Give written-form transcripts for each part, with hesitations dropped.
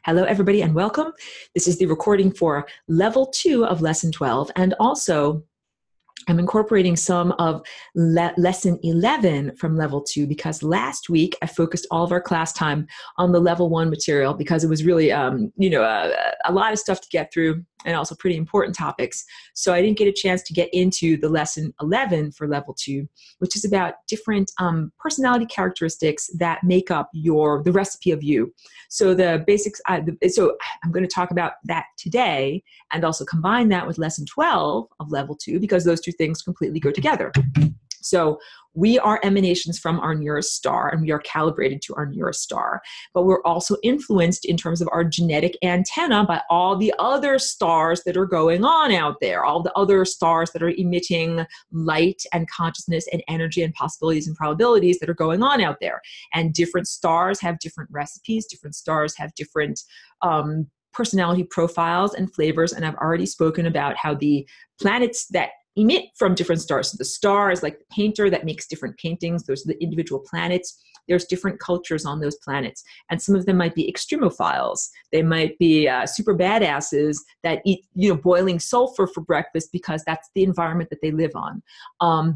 Hello, everybody, and welcome. This is the recording for level 2 of lesson 12, and also I'm incorporating some of lesson 11 from level 2 because last week I focused all of our class time on the level 1 material because it was really, a lot of stuff to get through and also pretty important topics. So I didn't get a chance to get into the lesson 11 for level 2, which is about different personality characteristics that make up the recipe of you. So the basics, so I'm going to talk about that today and also combine that with lesson 12 of level 2 because those two things completely go together. So we are emanations from our nearest star and we are calibrated to our nearest star, but we're also influenced in terms of our genetic antenna by all the other stars that are going on out there, all the other stars that are emitting light and consciousness and energy and possibilities and probabilities that are going on out there. And different stars have different recipes, different stars have different personality profiles and flavors. And I've already spoken about how the planets that emit from different stars. So the star is like the painter that makes different paintings. Those are the individual planets. There's different cultures on those planets. And some of them might be extremophiles. They might be super badasses that eat, boiling sulfur for breakfast because that's the environment that they live on.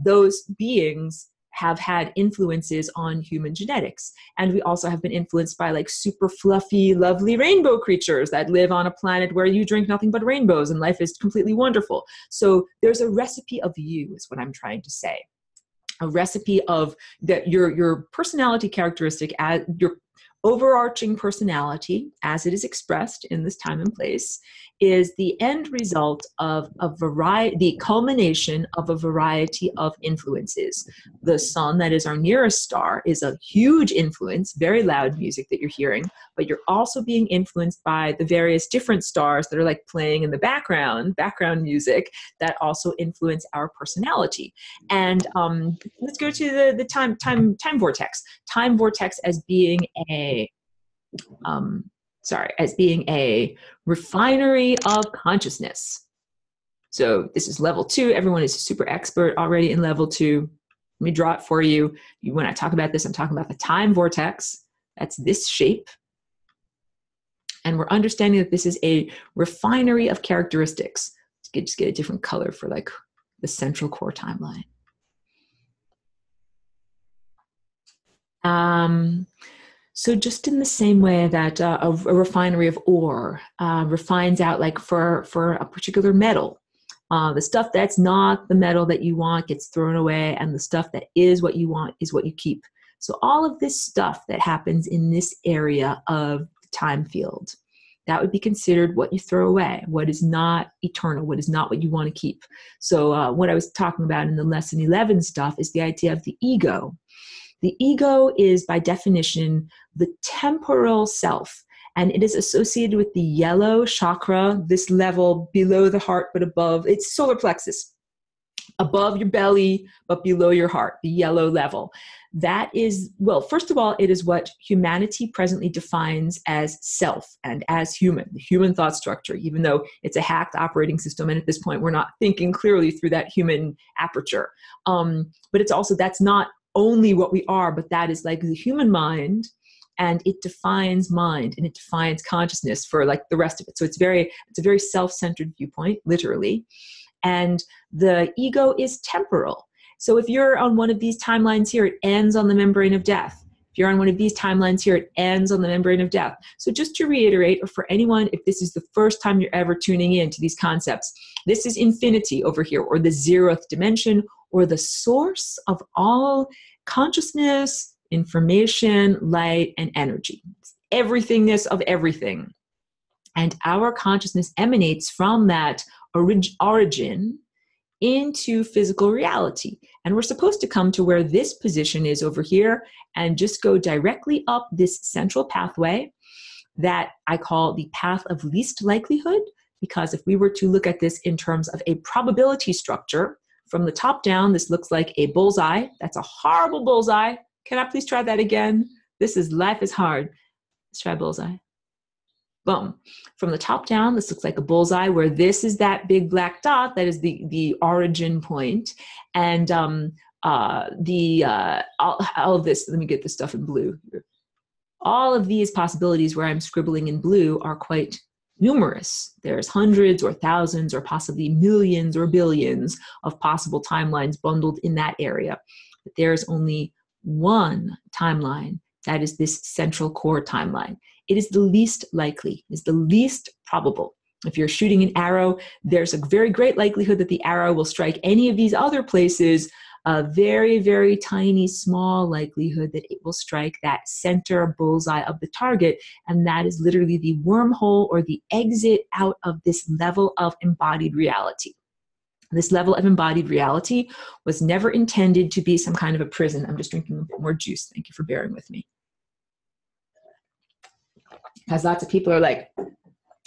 Those beings have had influences on human genetics. And we also have been influenced by like super fluffy, lovely rainbow creatures that live on a planet where you drink nothing but rainbows and life is completely wonderful. So there's a recipe of you is what I'm trying to say. A recipe of that your personality characteristic, your overarching personality as it is expressed in this time and place is the end result of the culmination of a variety of influences. The sun, that is our nearest star, is a huge influence, very loud music that you're hearing, but you're also being influenced by the various different stars that are like playing in the background music that also influence our personality. And let's go to the time vortex. Time vortex as being a refinery of consciousness. So this is level 2. Everyone is super expert already in level 2. Let me draw it for you. When I talk about this, I'm talking about the time vortex. That's this shape. And we're understanding that this is a refinery of characteristics. Let's just get a different color for like the central core timeline. So just in the same way that a refinery of ore refines out like for a particular metal, the stuff that's not the metal that you want gets thrown away, and the stuff that is what you want is what you keep. So all of this stuff that happens in this area of the time field, that would be considered what you throw away, what is not eternal, what is not what you want to keep. So what I was talking about in the lesson 11 stuff is the idea of the ego. The ego is, by definition, the temporal self, and it is associated with the yellow chakra, this level below the heart but above. It's solar plexus, above your belly but below your heart, the yellow level. That is, well, first of all, it is what humanity presently defines as self and as human, the human thought structure, even though it's a hacked operating system. And at this point, we're not thinking clearly through that human aperture. But it's also, that's not only what we are, but that is like the human mind, and it defines mind and it defines consciousness for like the rest of it. So it's a very self-centered viewpoint, literally. And the ego is temporal. So if you're on one of these timelines here, it ends on the membrane of death. If you're on one of these timelines here, it ends on the membrane of death. So just to reiterate, or for anyone, if this is the first time you're ever tuning in to these concepts, this is infinity over here, or the 0th dimension, or the source of all consciousness, information, light, and energy. It's everythingness of everything. And our consciousness emanates from that origin into physical reality. And we're supposed to come to where this position is over here and just go directly up this central pathway that I call the path of least likelihood, because if we were to look at this in terms of a probability structure, from the top down, this looks like a bullseye. That's a horrible bullseye. Can I please try that again? Life is hard. Let's try bullseye. Boom. From the top down, this looks like a bullseye where this is that big black dot that is the origin point. And all of this, let me get this stuff in blue. All of these possibilities where I'm scribbling in blue are quite numerous. There's hundreds or thousands or possibly millions or billions of possible timelines bundled in that area. But there's only one timeline that is this central core timeline. It is the least likely, is the least probable. If you're shooting an arrow, there's a very great likelihood that the arrow will strike any of these other places, a very, very tiny, small likelihood that it will strike that center bullseye of the target. And that is literally the wormhole or the exit out of this level of embodied reality. This level of embodied reality was never intended to be some kind of a prison. I'm just drinking a bit more juice. Thank you for bearing with me. Because lots of people are like,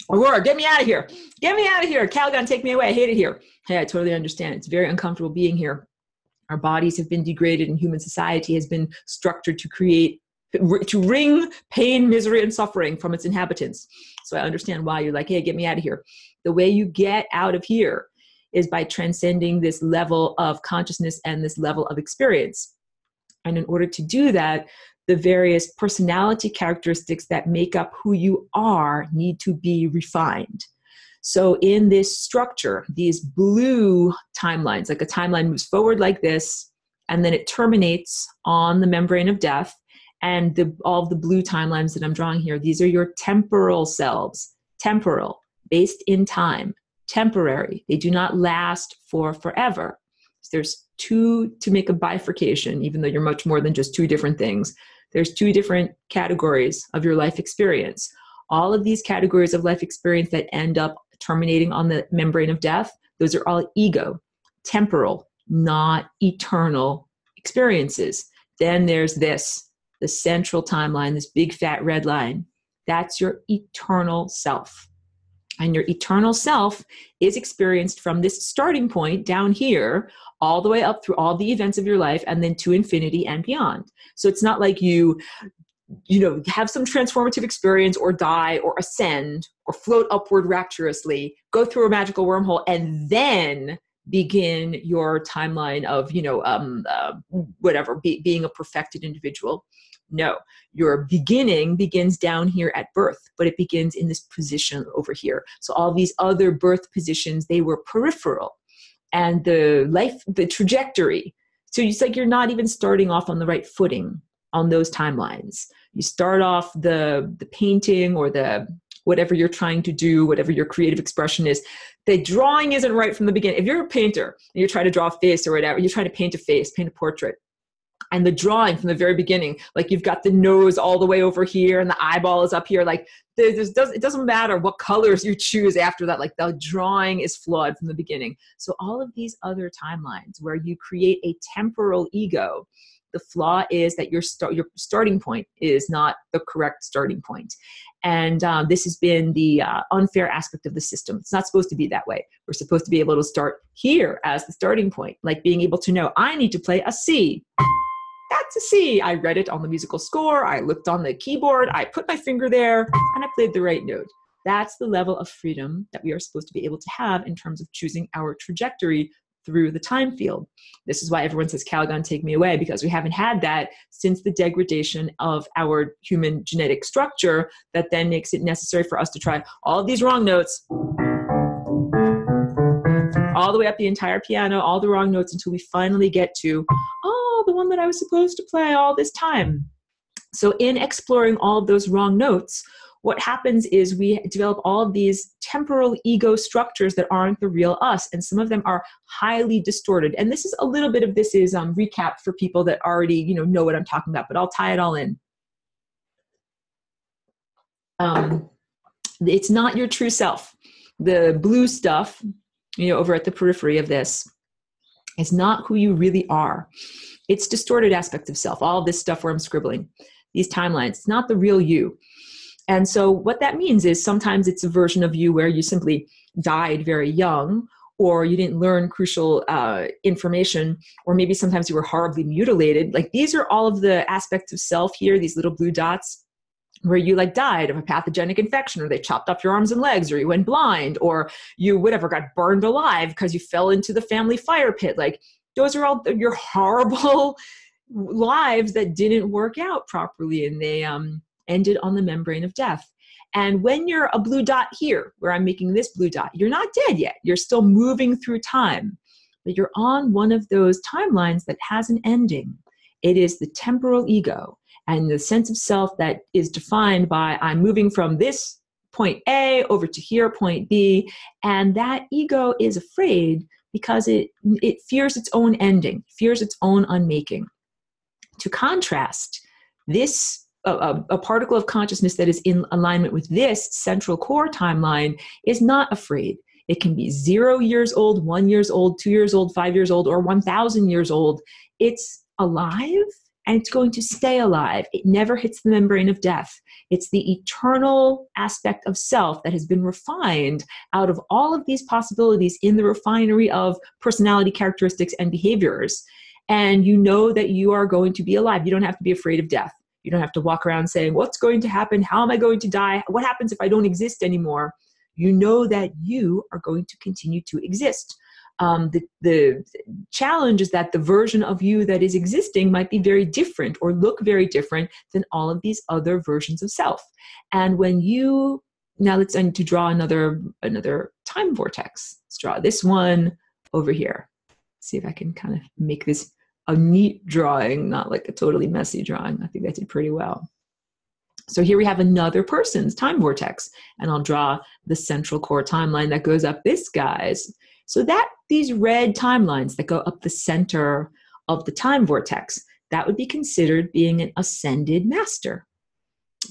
Aurora, get me out of here. Get me out of here. Calgon, take me away. I hate it here. Hey, I totally understand. It's very uncomfortable being here. Our bodies have been degraded and human society has been structured to wring pain, misery, and suffering from its inhabitants. So I understand why you're like, hey, get me out of here. The way you get out of here is by transcending this level of consciousness and this level of experience. And in order to do that, the various personality characteristics that make up who you are need to be refined. So in this structure, these blue timelines, like a timeline moves forward like this, and then it terminates on the membrane of death. And all of the blue timelines that I'm drawing here, these are your temporal selves. Temporal, based in time, temporary. They do not last for forever. So there's two to make a bifurcation, even though you're much more than just two different things. There's two different categories of your life experience. All of these categories of life experience that end up terminating on the membrane of death, those are all ego, temporal, not eternal experiences. Then there's this, the central timeline, this big fat red line. That's your eternal self. And your eternal self is experienced from this starting point down here, all the way up through all the events of your life, and then to infinity and beyond. So it's not like you have some transformative experience or die or ascend or float upward rapturously, go through a magical wormhole, and then begin your timeline of, being a perfected individual. No, your beginning begins down here at birth, but it begins in this position over here. So all these other birth positions, they were peripheral. And the trajectory. So it's like you're not even starting off on the right footing on those timelines. You start off the painting or the whatever you're trying to do, whatever your creative expression is, the drawing isn't right from the beginning. If you're a painter and you're trying to draw a face or whatever, you're trying to paint a face, paint a portrait, and the drawing from the very beginning, like you've got the nose all the way over here and the eyeball is up here, like it doesn't matter what colors you choose after that, like the drawing is flawed from the beginning. So all of these other timelines where you create a temporal ego, the flaw is that your starting point is not the correct starting point. And this has been the unfair aspect of the system. It's not supposed to be that way. We're supposed to be able to start here as the starting point, like being able to know, I need to play a C. That's a C. I read it on the musical score. I looked on the keyboard. I put my finger there and I played the right note. That's the level of freedom that we are supposed to be able to have in terms of choosing our trajectory through the time field. This is why everyone says, Calgon, take me away, because we haven't had that since the degradation of our human genetic structure that then makes it necessary for us to try all of these wrong notes, all the way up the entire piano, all the wrong notes until we finally get to, the one that I was supposed to play all this time. So in exploring all of those wrong notes, what happens is we develop all of these temporal ego structures that aren't the real us, and some of them are highly distorted. And this is a little bit of this is recap for people that already know what I'm talking about, but I'll tie it all in. It's not your true self. The blue stuff, over at the periphery of this, is not who you really are. It's distorted aspects of self, all of this stuff where I'm scribbling, these timelines. It's not the real you. And so what that means is sometimes it's a version of you where you simply died very young, or you didn't learn crucial information, or maybe sometimes you were horribly mutilated. Like these are all of the aspects of self here, these little blue dots, where you died of a pathogenic infection, or they chopped off your arms and legs, or you went blind, or you got burned alive because you fell into the family fire pit. Like those are all your horrible lives that didn't work out properly. And ended on the membrane of death. And when you're a blue dot here, where I'm making this blue dot, you're not dead yet. You're still moving through time, but you're on one of those timelines that has an ending. It is the temporal ego and the sense of self that is defined by I'm moving from this point A over to here, point B, and that ego is afraid because it fears its own ending, fears its own unmaking. To contrast, this a particle of consciousness that is in alignment with this central core timeline is not afraid. It can be 0 years old, 1 year old, 2 years old, 5 years old, or 1,000 years old. It's alive and it's going to stay alive. It never hits the membrane of death. It's the eternal aspect of self that has been refined out of all of these possibilities in the refinery of personality characteristics and behaviors. And you know that you are going to be alive. You don't have to be afraid of death. You don't have to walk around saying, what's going to happen? How am I going to die? What happens if I don't exist anymore? You know that you are going to continue to exist. The challenge is that the version of you that is existing might be very different or look very different than all of these other versions of self. And when you, now I need to draw another time vortex. Let's draw this one over here. See if I can kind of make this a neat drawing, not like a totally messy drawing. I think I did pretty well. So here we have another person's time vortex, and I'll draw the central core timeline that goes up this guy's. So that these red timelines that go up the center of the time vortex, that would be considered being an ascended master,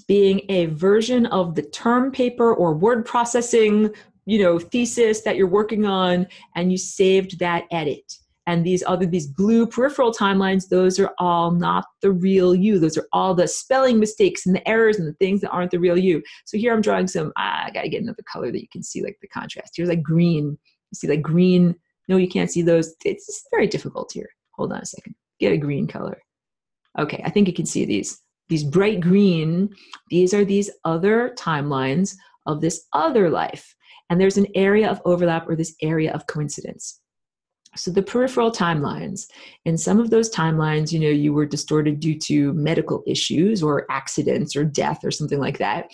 being a version of the term paper or word processing, thesis that you're working on, and you saved that edit. And these blue peripheral timelines, those are all not the real you. Those are all the spelling mistakes and the errors and the things that aren't the real you. So here I'm drawing some, I got to get another color that you can see like the contrast. Here's like green. You see like green. No, you can't see those. It's very difficult here. Hold on a second. Get a green color. Okay, I think you can see these. These bright green, these are these other timelines of this other life. And there's an area of overlap or this area of coincidence. So the peripheral timelines, in some of those timelines, you were distorted due to medical issues or accidents or death or something like that.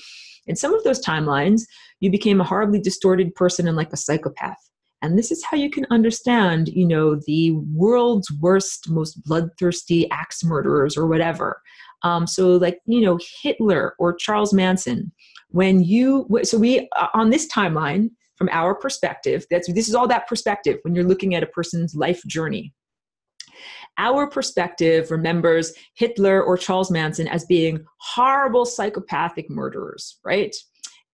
In some of those timelines, you became a horribly distorted person and like a psychopath. And this is how you can understand, the world's worst, most bloodthirsty axe murderers or whatever. So like, Hitler or Charles Manson, on this timeline, from our perspective, this is all that perspective when you're looking at a person's life journey. Our perspective remembers Hitler or Charles Manson as being horrible psychopathic murderers, right?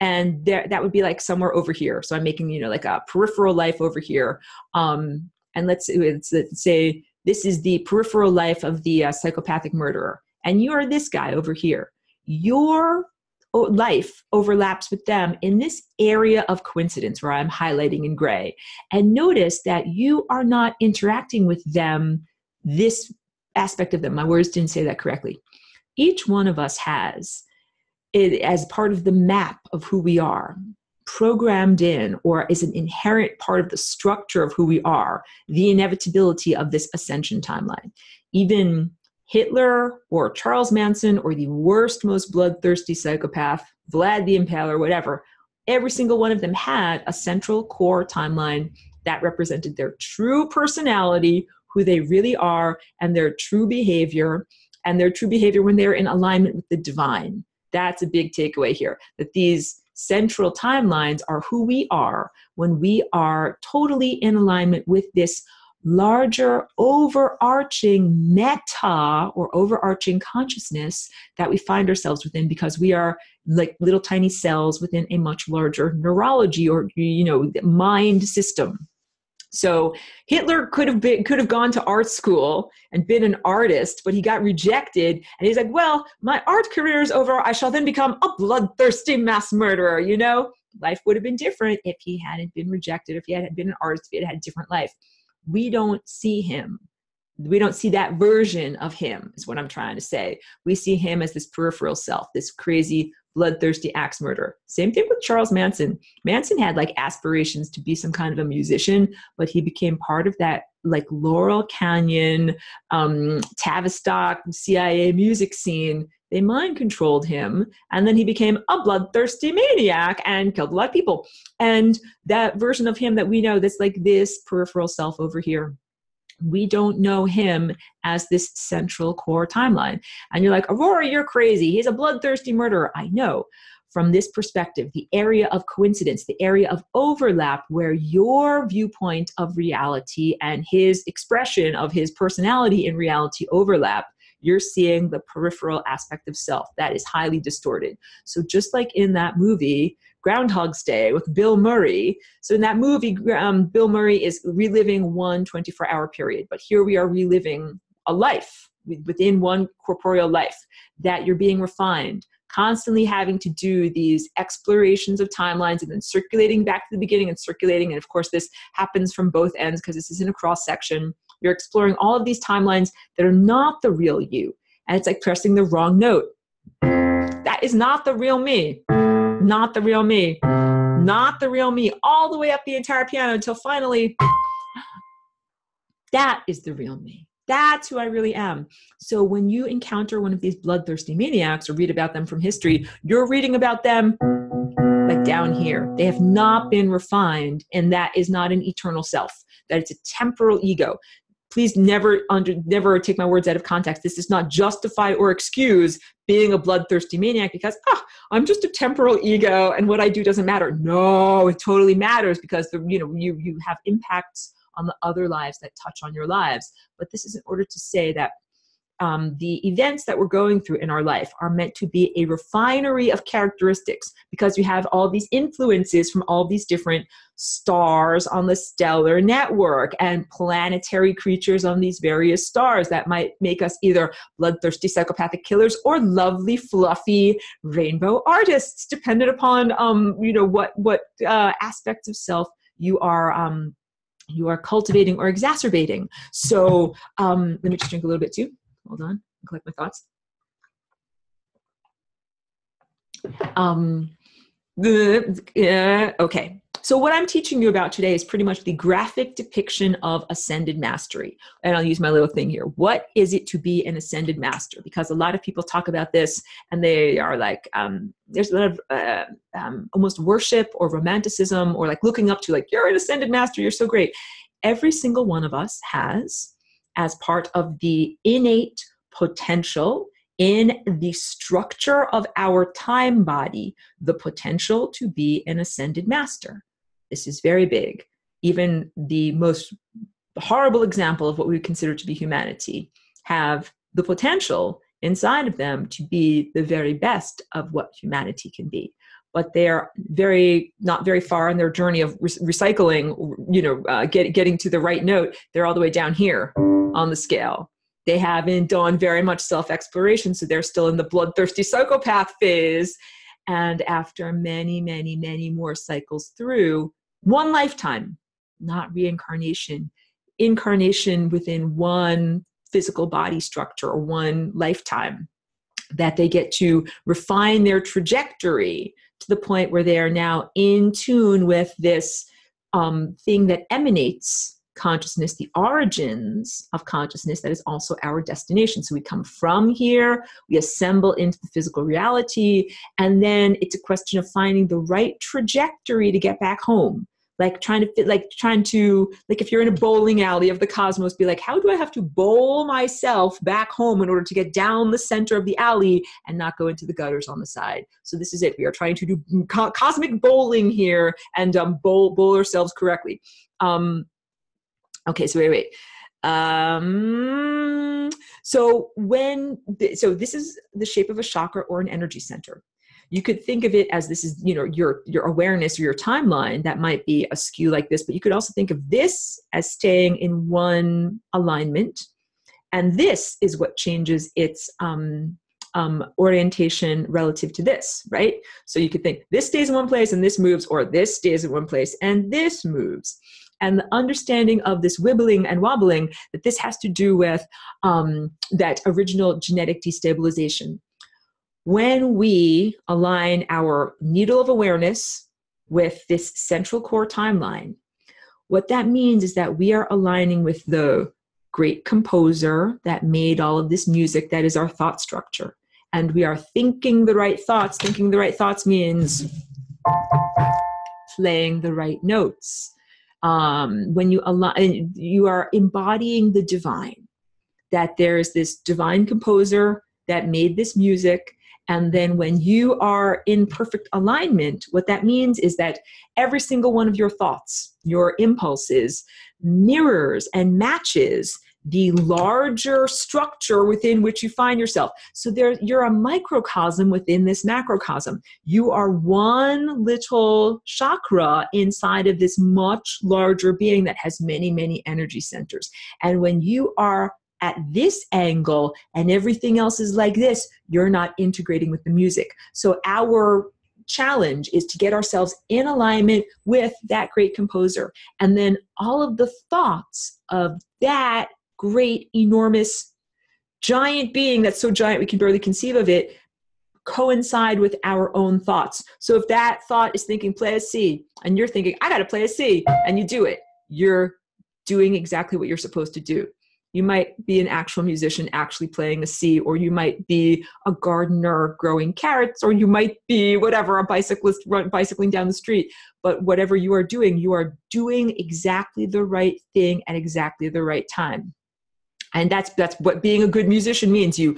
And that would be like somewhere over here. So I'm making, like a peripheral life over here. And let's say this is the peripheral life of the psychopathic murderer. And you are this guy over here. Your life overlaps with them in this area of coincidence where I'm highlighting in gray. And notice that you are not interacting with them, this aspect of them. My words didn't say that correctly. Each one of us has it as part of the map of who we are, programmed in, or is an inherent part of the structure of who we are, the inevitability of this ascension timeline. Even Hitler or Charles Manson or the worst, most bloodthirsty psychopath, Vlad the Impaler, whatever, every single one of them had a central core timeline that represented their true personality, who they really are, and their true behavior when they're in alignment with the divine. That's a big takeaway here, that these central timelines are who we are when we are totally in alignment with this larger overarching meta or overarching consciousness that we find ourselves within, because we are like little tiny cells within a much larger neurology or mind system. So Hitler could have gone to art school and been an artist, but he got rejected. And he's like, well, my art career is over. I shall then become a bloodthirsty mass murderer. Life would have been different if he hadn't been rejected, if he had been an artist, if he had a different life. We don't see him. We don't see that version of him, is what I'm trying to say. We see him as this peripheral self, this crazy, bloodthirsty axe murderer. Same thing with Charles Manson. Manson had like aspirations to be some kind of a musician, but he became part of that like Laurel Canyon, Tavistock, CIA music scene They mind controlled him, and then he became a bloodthirsty maniac and killed a lot of people. And that version of him that we know, that's like this peripheral self over here, we don't know him as this central core timeline. And you're like, Aurora, you're crazy. He's a bloodthirsty murderer. I know. From this perspective, the area of coincidence, the area of overlap where your viewpoint of reality and his expression of his personality in reality overlap, you're seeing the peripheral aspect of self that is highly distorted. So just like in that movie, Groundhog's Day with Bill Murray. So in that movie, Bill Murray is reliving one 24-hour period, but here we are reliving a life within one corporeal life, that you're being refined, constantly having to do these explorations of timelines and then circulating back to the beginning and circulating. And of course, this happens from both ends because this is in a cross section. You're exploring all of these timelines that are not the real you. And it's like pressing the wrong note. That is not the real me. Not the real me. Not the real me. All the way up the entire piano until finally, that is the real me. That's who I really am. So when you encounter one of these bloodthirsty maniacs or read about them from history, you're reading about them like down here. They have not been refined, and that is not an eternal self. That it's a temporal ego. Please never take my words out of context. This does not justify or excuse being a bloodthirsty maniac because I'm just a temporal ego and what I do doesn't matter. No, it totally matters because you have impacts on the other lives that touch on your lives. But this is in order to say that the events that we're going through in our life are meant to be a refinery of characteristics, because you have all these influences from all these different stars on the stellar network and planetary creatures on these various stars that might make us either bloodthirsty psychopathic killers or lovely fluffy rainbow artists, dependent upon what aspects of self you are cultivating or exacerbating. So let me just drink a little bit too. Hold on, collect my thoughts. Okay. So what I'm teaching you about today is pretty much the graphic depiction of ascended mastery. And I'll use my little thing here. What is it to be an ascended master? Because a lot of people talk about this and they are like, there's a lot of almost worship or romanticism or like looking up to like, you're an ascended master, you're so great. Every single one of us has, as part of the innate potential in the structure of our time body, the potential to be an ascended master. This is very big. Even the most horrible example of what we would consider to be humanity have the potential inside of them to be the very best of what humanity can be. But they're not very far on their journey of recycling, getting to the right note. They're all the way down here on the scale. They haven't done very much self-exploration, so they're still in the bloodthirsty psychopath phase. And after many, many, many more cycles through, one lifetime, not reincarnation, incarnation within one physical body structure or one lifetime, that they get to refine their trajectory to the point where they are now in tune with this thing that emanates consciousness, the origins of consciousness that is also our destination. So we come from here, we assemble into the physical reality, and then it's a question of finding the right trajectory to get back home. Like if you're in a bowling alley of the cosmos, be like, how do I have to bowl myself back home in order to get down the center of the alley and not go into the gutters on the side? So this is it. We are trying to do cosmic bowling here and bowl ourselves correctly. Okay, so wait. So this is the shape of a chakra or an energy center. You could think of it as this is, your awareness or your timeline that might be askew like this, but you could also think of this as staying in one alignment. And this is what changes its orientation relative to this, right? So you could think this stays in one place and this moves, or this stays in one place and this moves. And the understanding of this wibbling and wobbling, that this has to do with that original genetic destabilization. When we align our needle of awareness with this central core timeline, what that means is that we are aligning with the great composer that made all of this music that is our thought structure. and we are thinking the right thoughts. Thinking the right thoughts means playing the right notes. When you align, you are embodying the divine, that there's this divine composer that made this music. And then when you are in perfect alignment, what that means is that every single one of your thoughts, your impulses, mirrors and matches the larger structure within which you find yourself. So you're a microcosm within this macrocosm. You are one little chakra inside of this much larger being that has many, many energy centers. And when you are at this angle and everything else is like this, you're not integrating with the music. So our challenge is to get ourselves in alignment with that great composer. And then all of the thoughts of that great, enormous, giant being that's so giant we can barely conceive of it coincide with our own thoughts. So if that thought is thinking play a C, and you're thinking I got to play a C, and you do it, you're doing exactly what you're supposed to do. You might be an actual musician actually playing a C, or you might be a gardener growing carrots, or you might be whatever, a bicyclist bicycling down the street. But whatever you are doing exactly the right thing at exactly the right time. And that's what being a good musician means. You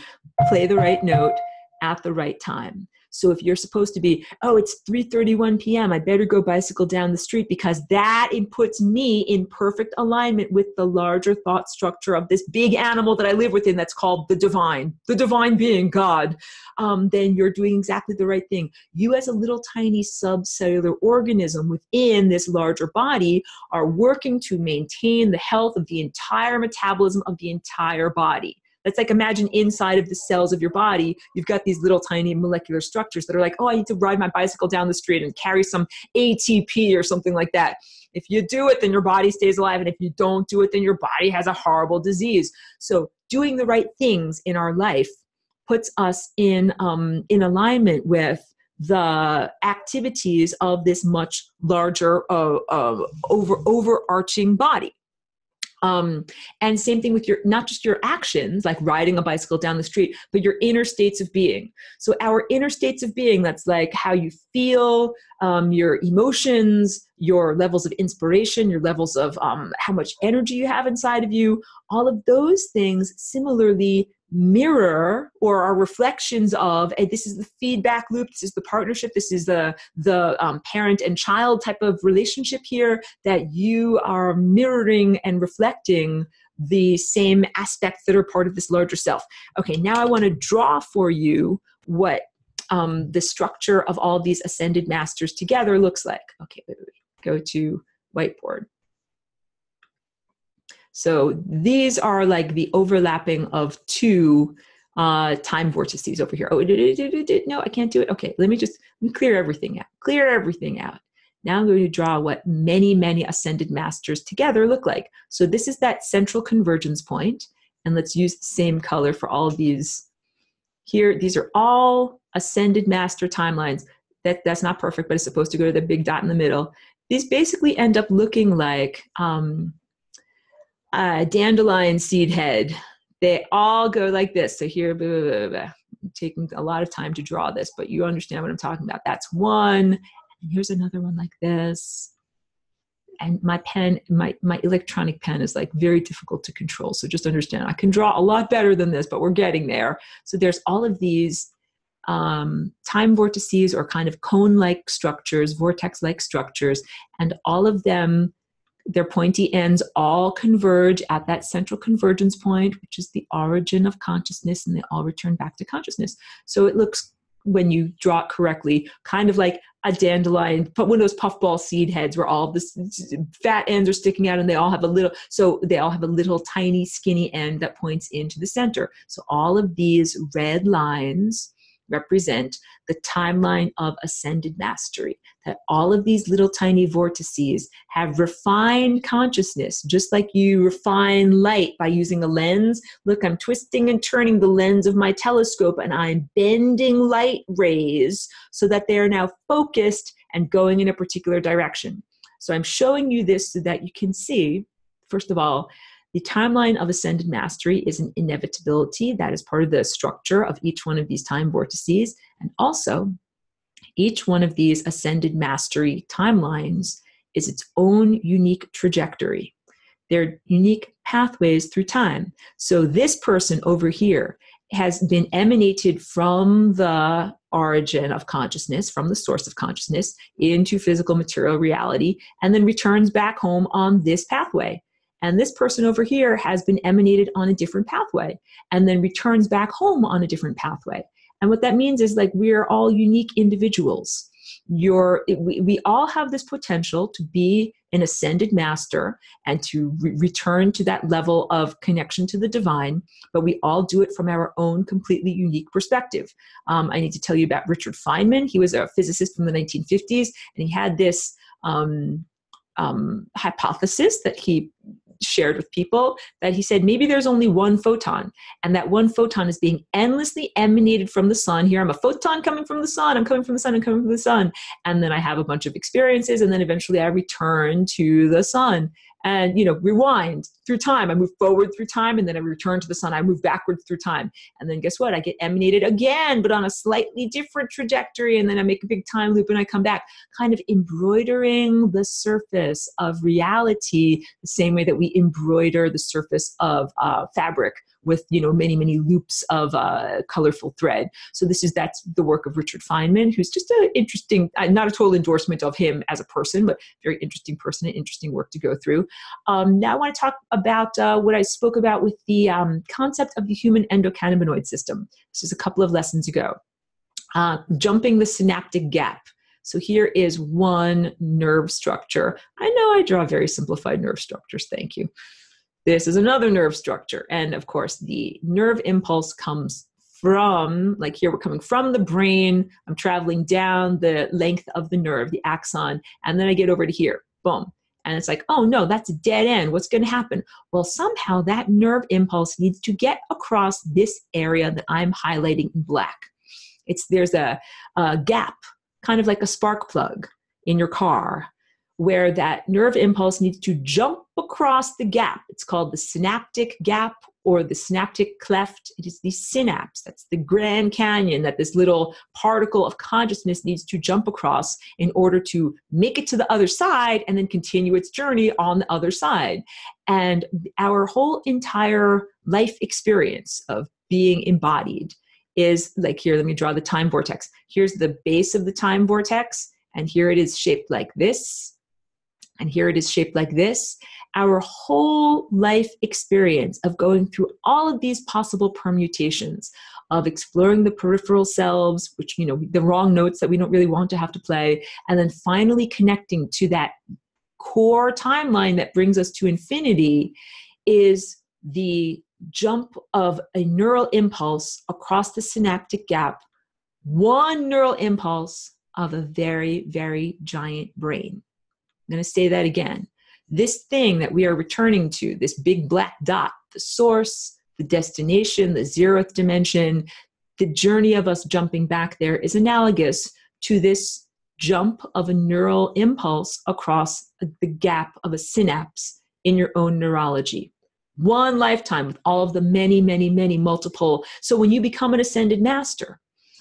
play the right note at the right time. So if you're supposed to be, oh, it's 3:31 p.m., I better go bicycle down the street because that puts me in perfect alignment with the larger thought structure of this big animal that I live within that's called the divine being, God, then you're doing exactly the right thing. You as a little tiny subcellular organism within this larger body are working to maintain the health of the entire metabolism of the entire body. That's like, imagine inside of the cells of your body, you've got these little tiny molecular structures that are like, oh, I need to ride my bicycle down the street and carry some ATP or something like that. If you do it, then your body stays alive. And if you don't do it, then your body has a horrible disease. So doing the right things in our life puts us in alignment with the activities of this much larger overarching body. And same thing with not just your actions, like riding a bicycle down the street, but your inner states of being. So our inner states of being, that's like how you feel, your emotions, your levels of inspiration, your levels of how much energy you have inside of you. All of those things similarly mirror or are reflections of, and this is the feedback loop, this is the partnership, this is the parent and child type of relationship here, that you are mirroring and reflecting the same aspects that are part of this larger self. Okay, now I want to draw for you what the structure of all these ascended masters together looks like. Okay, wait. Go to whiteboard. So these are like the overlapping of two time vortices over here. Oh, no, I can't do it. Okay, let me clear everything out. Clear everything out. Now I'm going to draw what many, many ascended masters together look like. So this is that central convergence point, and let's use the same color for all of these. Here, these are all ascended master timelines. That's not perfect, but it's supposed to go to the big dot in the middle. These basically end up looking like dandelion seed head. They all go like this. So here, blah, blah, blah, blah. I'm taking a lot of time to draw this, but you understand what I'm talking about. That's one. And here's another one like this. And my pen, my electronic pen is like very difficult to control. So just understand, I can draw a lot better than this, but we're getting there. So there's all of these time vortices, or kind of cone-like structures, vortex-like structures, and all of them, their pointy ends all converge at that central convergence point, which is the origin of consciousness, and they all return back to consciousness. So it looks, when you draw it correctly, kind of like a dandelion, but one of those puffball seed heads where all this fat ends are sticking out, and they all have a little tiny skinny end that points into the center. So all of these red lines represent the timeline of ascended mastery, that all of these little tiny vortices have refined consciousness, just like you refine light by using a lens. Look, I'm twisting and turning the lens of my telescope, and I'm bending light rays so that they are now focused and going in a particular direction. So I'm showing you this so that you can see, first of all, The timeline of ascended mastery is an inevitability that is part of the structure of each one of these time vortices. And also, each one of these ascended mastery timelines is its own unique trajectory. They're unique pathways through time. So this person over here has been emanated from the origin of consciousness, from the source of consciousness, into physical material reality, and then returns back home on this pathway. And this person over here has been emanated on a different pathway, and then returns back home on a different pathway. And what that means is, like, we're all unique individuals. We all have this potential to be an ascended master and to return to that level of connection to the divine, but we all do it from our own completely unique perspective. I need to tell you about Richard Feynman. He was a physicist from the 1950s, and he had this hypothesis that he shared with people, that he said maybe there's only one photon, and that one photon is being endlessly emanated from the sun. Here, I'm a photon coming from the sun, I'm coming from the sun, I'm coming from the sun, and then I have a bunch of experiences, and then eventually I return to the sun. And, rewind through time. I move forward through time, and then I return to the sun. I move backwards through time. And then guess what? I get emanated again, but on a slightly different trajectory. And then I make a big time loop and I come back, kind of embroidering the surface of reality the same way that we embroider the surface of fabric with, many, many loops of colorful thread. So that's the work of Richard Feynman, who's just an interesting, not a total endorsement of him as a person, but very interesting person and interesting work to go through. Now I want to talk about what I spoke about with the concept of the human endocannabinoid system. This is a couple of lessons ago. Jumping the synaptic gap. So here is one nerve structure. I know I draw very simplified nerve structures. Thank you. This is another nerve structure. And of course, the nerve impulse comes from, like here, we're coming from the brain. I'm traveling down the length of the nerve, the axon, and then I get over to here. Boom. And it's like, oh no, that's a dead end. What's going to happen? Well, somehow that nerve impulse needs to get across this area that I'm highlighting in black. There's a gap, kind of like a spark plug in your car, where that nerve impulse needs to jump across the gap. It's called the synaptic gap or the synaptic cleft. It is the synapse. That's the Grand Canyon that this little particle of consciousness needs to jump across in order to make it to the other side and then continue its journey on the other side. And our whole entire life experience of being embodied is like here, let me draw the time vortex. Here's the base of the time vortex, and here it is shaped like this. And here it is shaped like this. Our whole life experience of going through all of these possible permutations of exploring the peripheral selves, which, the wrong notes that we don't really want to have to play, and then finally connecting to that core timeline that brings us to infinity, is the jump of a neural impulse across the synaptic gap, one neural impulse of a very, very giant brain. I'm going to say that again. This thing that we are returning to, this big black dot, the source, the destination, the zeroth dimension, the journey of us jumping back there is analogous to this jump of a neural impulse across the gap of a synapse in your own neurology. One lifetime with all of the many, many, many multiple. So when you become an ascended master,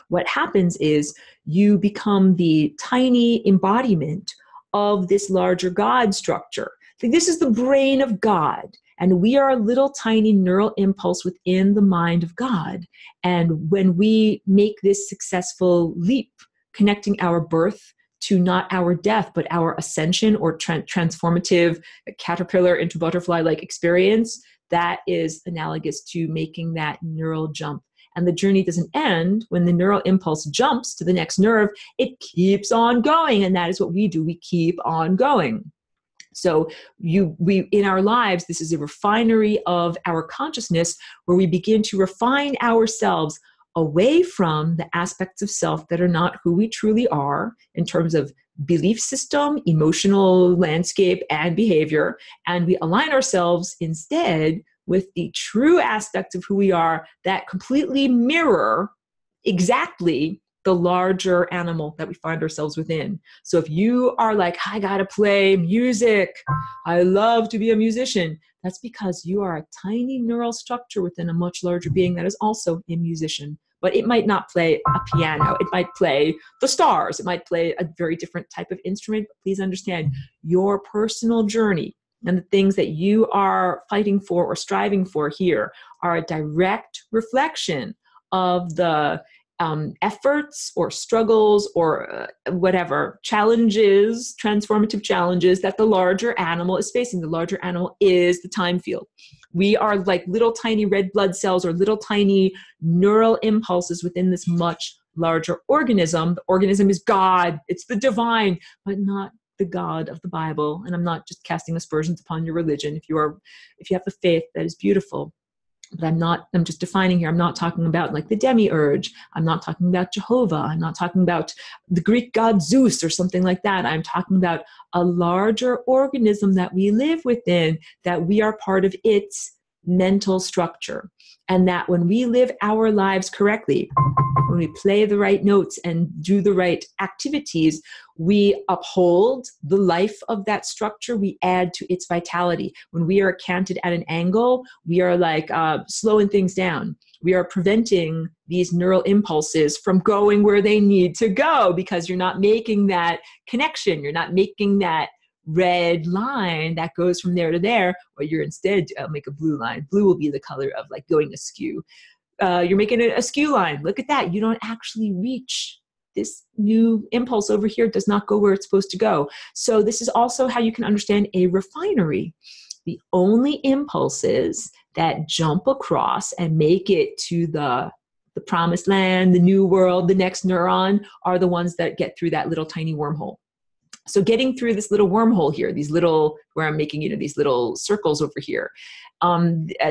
what happens is you become the tiny embodiment of this larger God structure. This is the brain of God, and we are a little tiny neural impulse within the mind of God. And when we make this successful leap, connecting our birth to not our death, but our ascension or transformative caterpillar into butterfly-like experience, that is analogous to making that neural jump. And the journey doesn't end when the neural impulse jumps to the next nerve. It keeps on going. And that is what we do. We keep on going. So we in our lives, this is a refinery of our consciousness where we begin to refine ourselves away from the aspects of self that are not who we truly are in terms of belief system, emotional landscape, and behavior. And we align ourselves instead with the true aspects of who we are that completely mirror exactly the larger animal that we find ourselves within. So if you are like, I gotta play music, I love to be a musician, That's because you are a tiny neural structure within a much larger being that is also a musician. But it might not play a piano. It might play the stars. It might play a very different type of instrument. But please understand, your personal journey and the things that you are fighting for or striving for here are a direct reflection of the efforts or struggles or whatever challenges, transformative challenges that the larger animal is facing. The larger animal is the time field. We are like little tiny red blood cells or little tiny neural impulses within this much larger organism. The organism is God. It's the divine, but not the God of the Bible. And I'm not just casting aspersions upon your religion. If you have a faith, that is beautiful. But I'm just defining here. I'm not talking about like the demiurge. I'm not talking about Jehovah. I'm not talking about the Greek god Zeus or something like that. I'm talking about a larger organism that we live within, that we are part of its mental structure. And that when we live our lives correctly, when we play the right notes and do the right activities, we uphold the life of that structure. We add to its vitality. When we are canted at an angle, we are like slowing things down. We are preventing these neural impulses from going where they need to go because you're not making that connection. You're not making that red line that goes from there to there, or you're instead make a blue line. Blue will be the color of like going askew. You're making a skew line. Look at that. You don't actually reach this new impulse over here. It does not go where it's supposed to go. So this is also how you can understand a refinery. The only impulses that jump across and make it to the promised land, the new world, the next neuron, are the ones that get through that little tiny wormhole. So getting through this little wormhole here, these little, where I'm making, these little circles over here,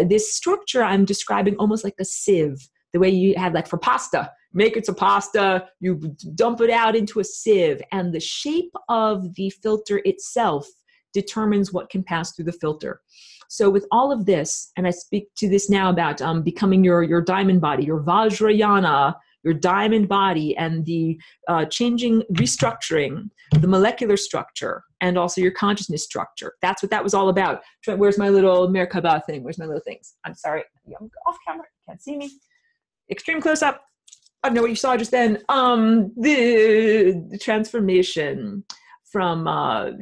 this structure I'm describing almost like a sieve, the way you have like for pasta, make it to pasta, you dump it out into a sieve, and the shape of the filter itself determines what can pass through the filter. So with all of this, and I speak to this now about becoming your diamond body, your Vajrayana, your diamond body, and the changing, restructuring the molecular structure and also your consciousness structure. That's what that was all about. Where's my little Merkaba thing? Where's my little things? I'm sorry. I'm off camera. Can't see me. Extreme close up. I don't know what you saw just then. The transformation from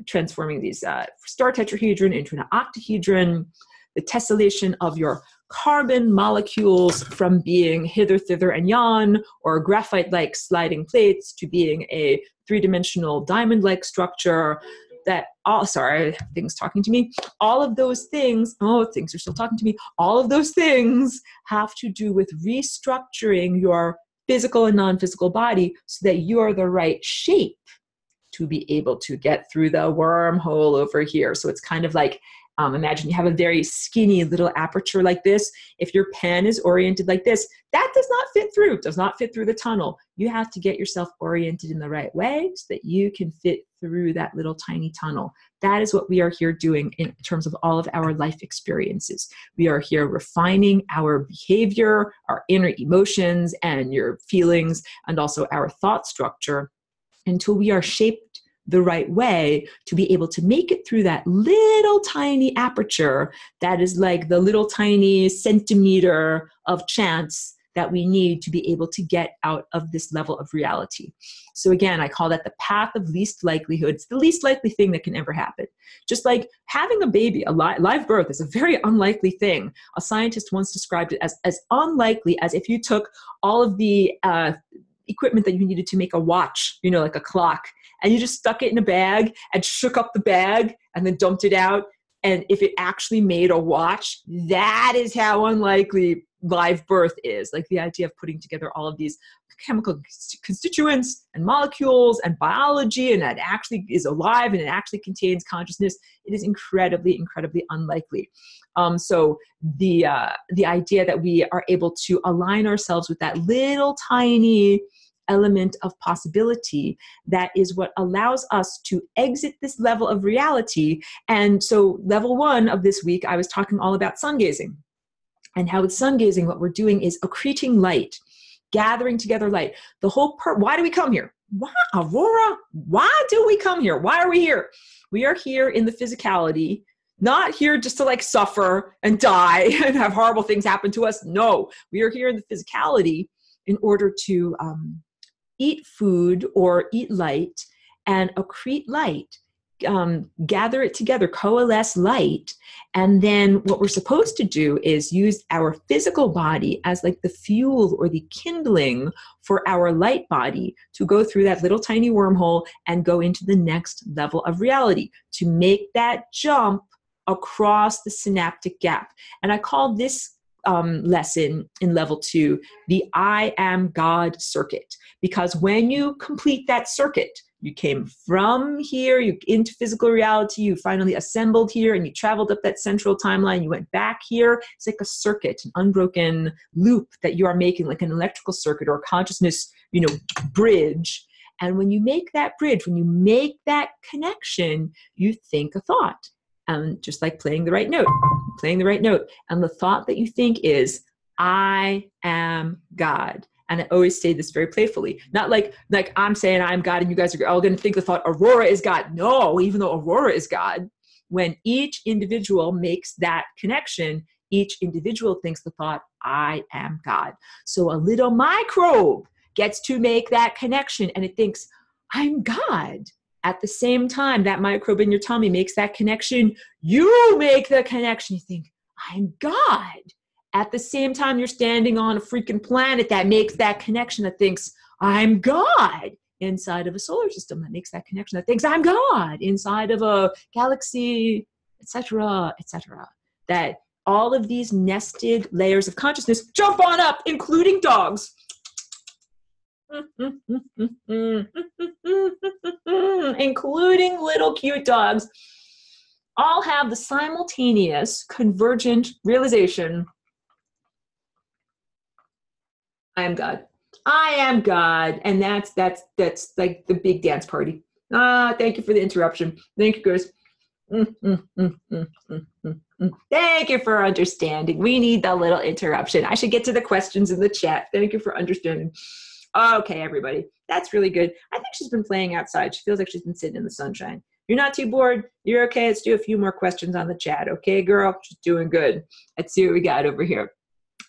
transforming these star tetrahedron into an octahedron, the tessellation of your carbon molecules from being hither, thither, and yon, or graphite-like sliding plates, to being a three-dimensional diamond-like structure. That all, sorry, things talking to me. All of those things, things are still talking to me. All of those things have to do with restructuring your physical and non-physical body so that you are the right shape to be able to get through the wormhole over here. So it's kind of like, imagine you have a very skinny little aperture like this. If your pen is oriented like this, that does not fit through the tunnel. You have to get yourself oriented in the right way so that you can fit through that little tiny tunnel. That is what we are here doing in terms of all of our life experiences. We are here refining our behavior, our inner emotions and your feelings, and also our thought structure until we are shaped the right way to be able to make it through that little tiny aperture that is like the little tiny centimeter of chance that we need to be able to get out of this level of reality. So again, I call that the path of least likelihood. It's the least likely thing that can ever happen. Just like having a baby, a live birth is a very unlikely thing. A scientist once described it as unlikely as if you took all of the equipment that you needed to make a watch, like a clock, and you just stuck it in a bag and shook up the bag and then dumped it out. And if it actually made a watch, that is how unlikely live birth is. Like the idea of putting together all of these chemical constituents and molecules and biology, and that actually is alive and it actually contains consciousness, it is incredibly, incredibly unlikely. So the idea that we are able to align ourselves with that little tiny element of possibility, that is what allows us to exit this level of reality. And so level 1 of this week, I was talking all about sun gazing, and how with sun gazing, what we're doing is accreting light, gathering together light. The whole why do we come here? Why, Aurora? Why do we come here? Why are we here? We are here in the physicality not here just to like suffer and die and have horrible things happen to us. No, we are here in the physicality in order to eat food or eat light and accrete light, gather it together, coalesce light. And then what we're supposed to do is use our physical body as like the fuel or the kindling for our light body to go through that little tiny wormhole and go into the next level of reality, to make that jump across the synaptic gap. And I call this lesson in level 2 the I am God circuit, because when you complete that circuit, you came from here, you into physical reality, you finally assembled here, and you traveled up that central timeline, you went back here. It's like a circuit, an unbroken loop that you are making, like an electrical circuit or a consciousness, bridge. And when you make that bridge, when you make that connection, you think a thought. And just like playing the right note. And the thought that you think is, I am God. And I always say this very playfully. Not like I'm saying I'm God and you guys are all going to think the thought Aurora is God. No, even though Aurora is God, when each individual makes that connection, each individual thinks the thought, I am God. So a little microbe gets to make that connection and it thinks, I'm God. At the same time, that microbe in your tummy makes that connection. You make the connection. You think, I'm God. At the same time, you're standing on a freaking planet that makes that connection, that thinks, I'm God. Inside of a solar system that makes that connection, that thinks, I'm God. Inside of a galaxy, etc., etc. That all of these nested layers of consciousness jump on up, including dogs. Including little cute dogs, all have the simultaneous convergent realization, I am God. I am God. And that's like the big dance party. Thank you for the interruption. Thank you, guys. Thank you for understanding. We need the little interruption. I should get to the questions in the chat. Thank you for understanding. Okay, everybody. That's really good. I think she's been playing outside. She feels like she's been sitting in the sunshine. You're not too bored? You're okay? Let's do a few more questions on the chat. Okay, girl? She's doing good. Let's see what we got over here.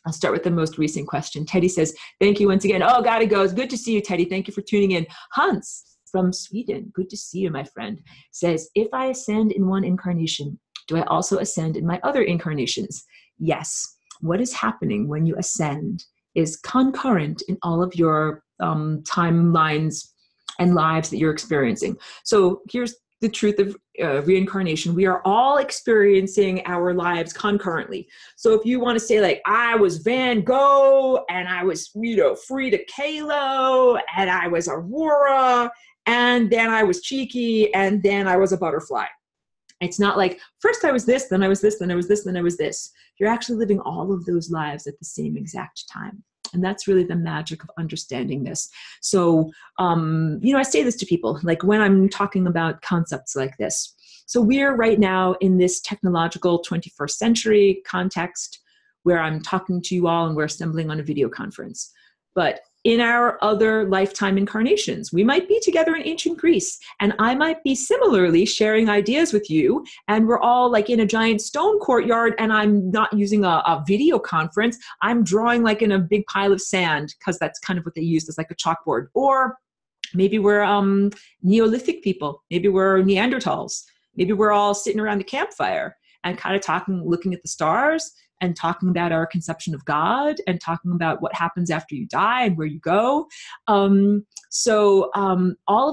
I'll start with the most recent question. Teddy says, thank you once again. Oh, gotta go. It's good to see you, Teddy. Thank you for tuning in. Hans from Sweden, good to see you, my friend, says, if I ascend in one incarnation, do I also ascend in my other incarnations? Yes. What is happening when you ascend is concurrent in all of your timelines and lives that you're experiencing. So here's the truth of reincarnation. We are all experiencing our lives concurrently. So if you want to say like, I was Van Gogh and I was, Frida Kahlo and I was Aurora and then I was Cheeky and then I was a butterfly. It's not like first I was this, then I was this, then I was this, then I was this. You're actually living all of those lives at the same exact time. And that's really the magic of understanding this. So, I say this to people, like when I'm talking about concepts like this. So we're right now in this technological 21st century context where I'm talking to you all and we're assembling on a video conference. But in our other lifetime incarnations, we might be together in ancient Greece, and I might be similarly sharing ideas with you, and we're all like in a giant stone courtyard, and I'm not using a video conference. I'm drawing like in a big pile of sand, because that's kind of what they used as like a chalkboard. Or maybe we're Neolithic people. Maybe we're Neanderthals. Maybe we're all sitting around the campfire and kind of talking, looking at the stars, and talking about our conception of God and talking about what happens after you die and where you go. All of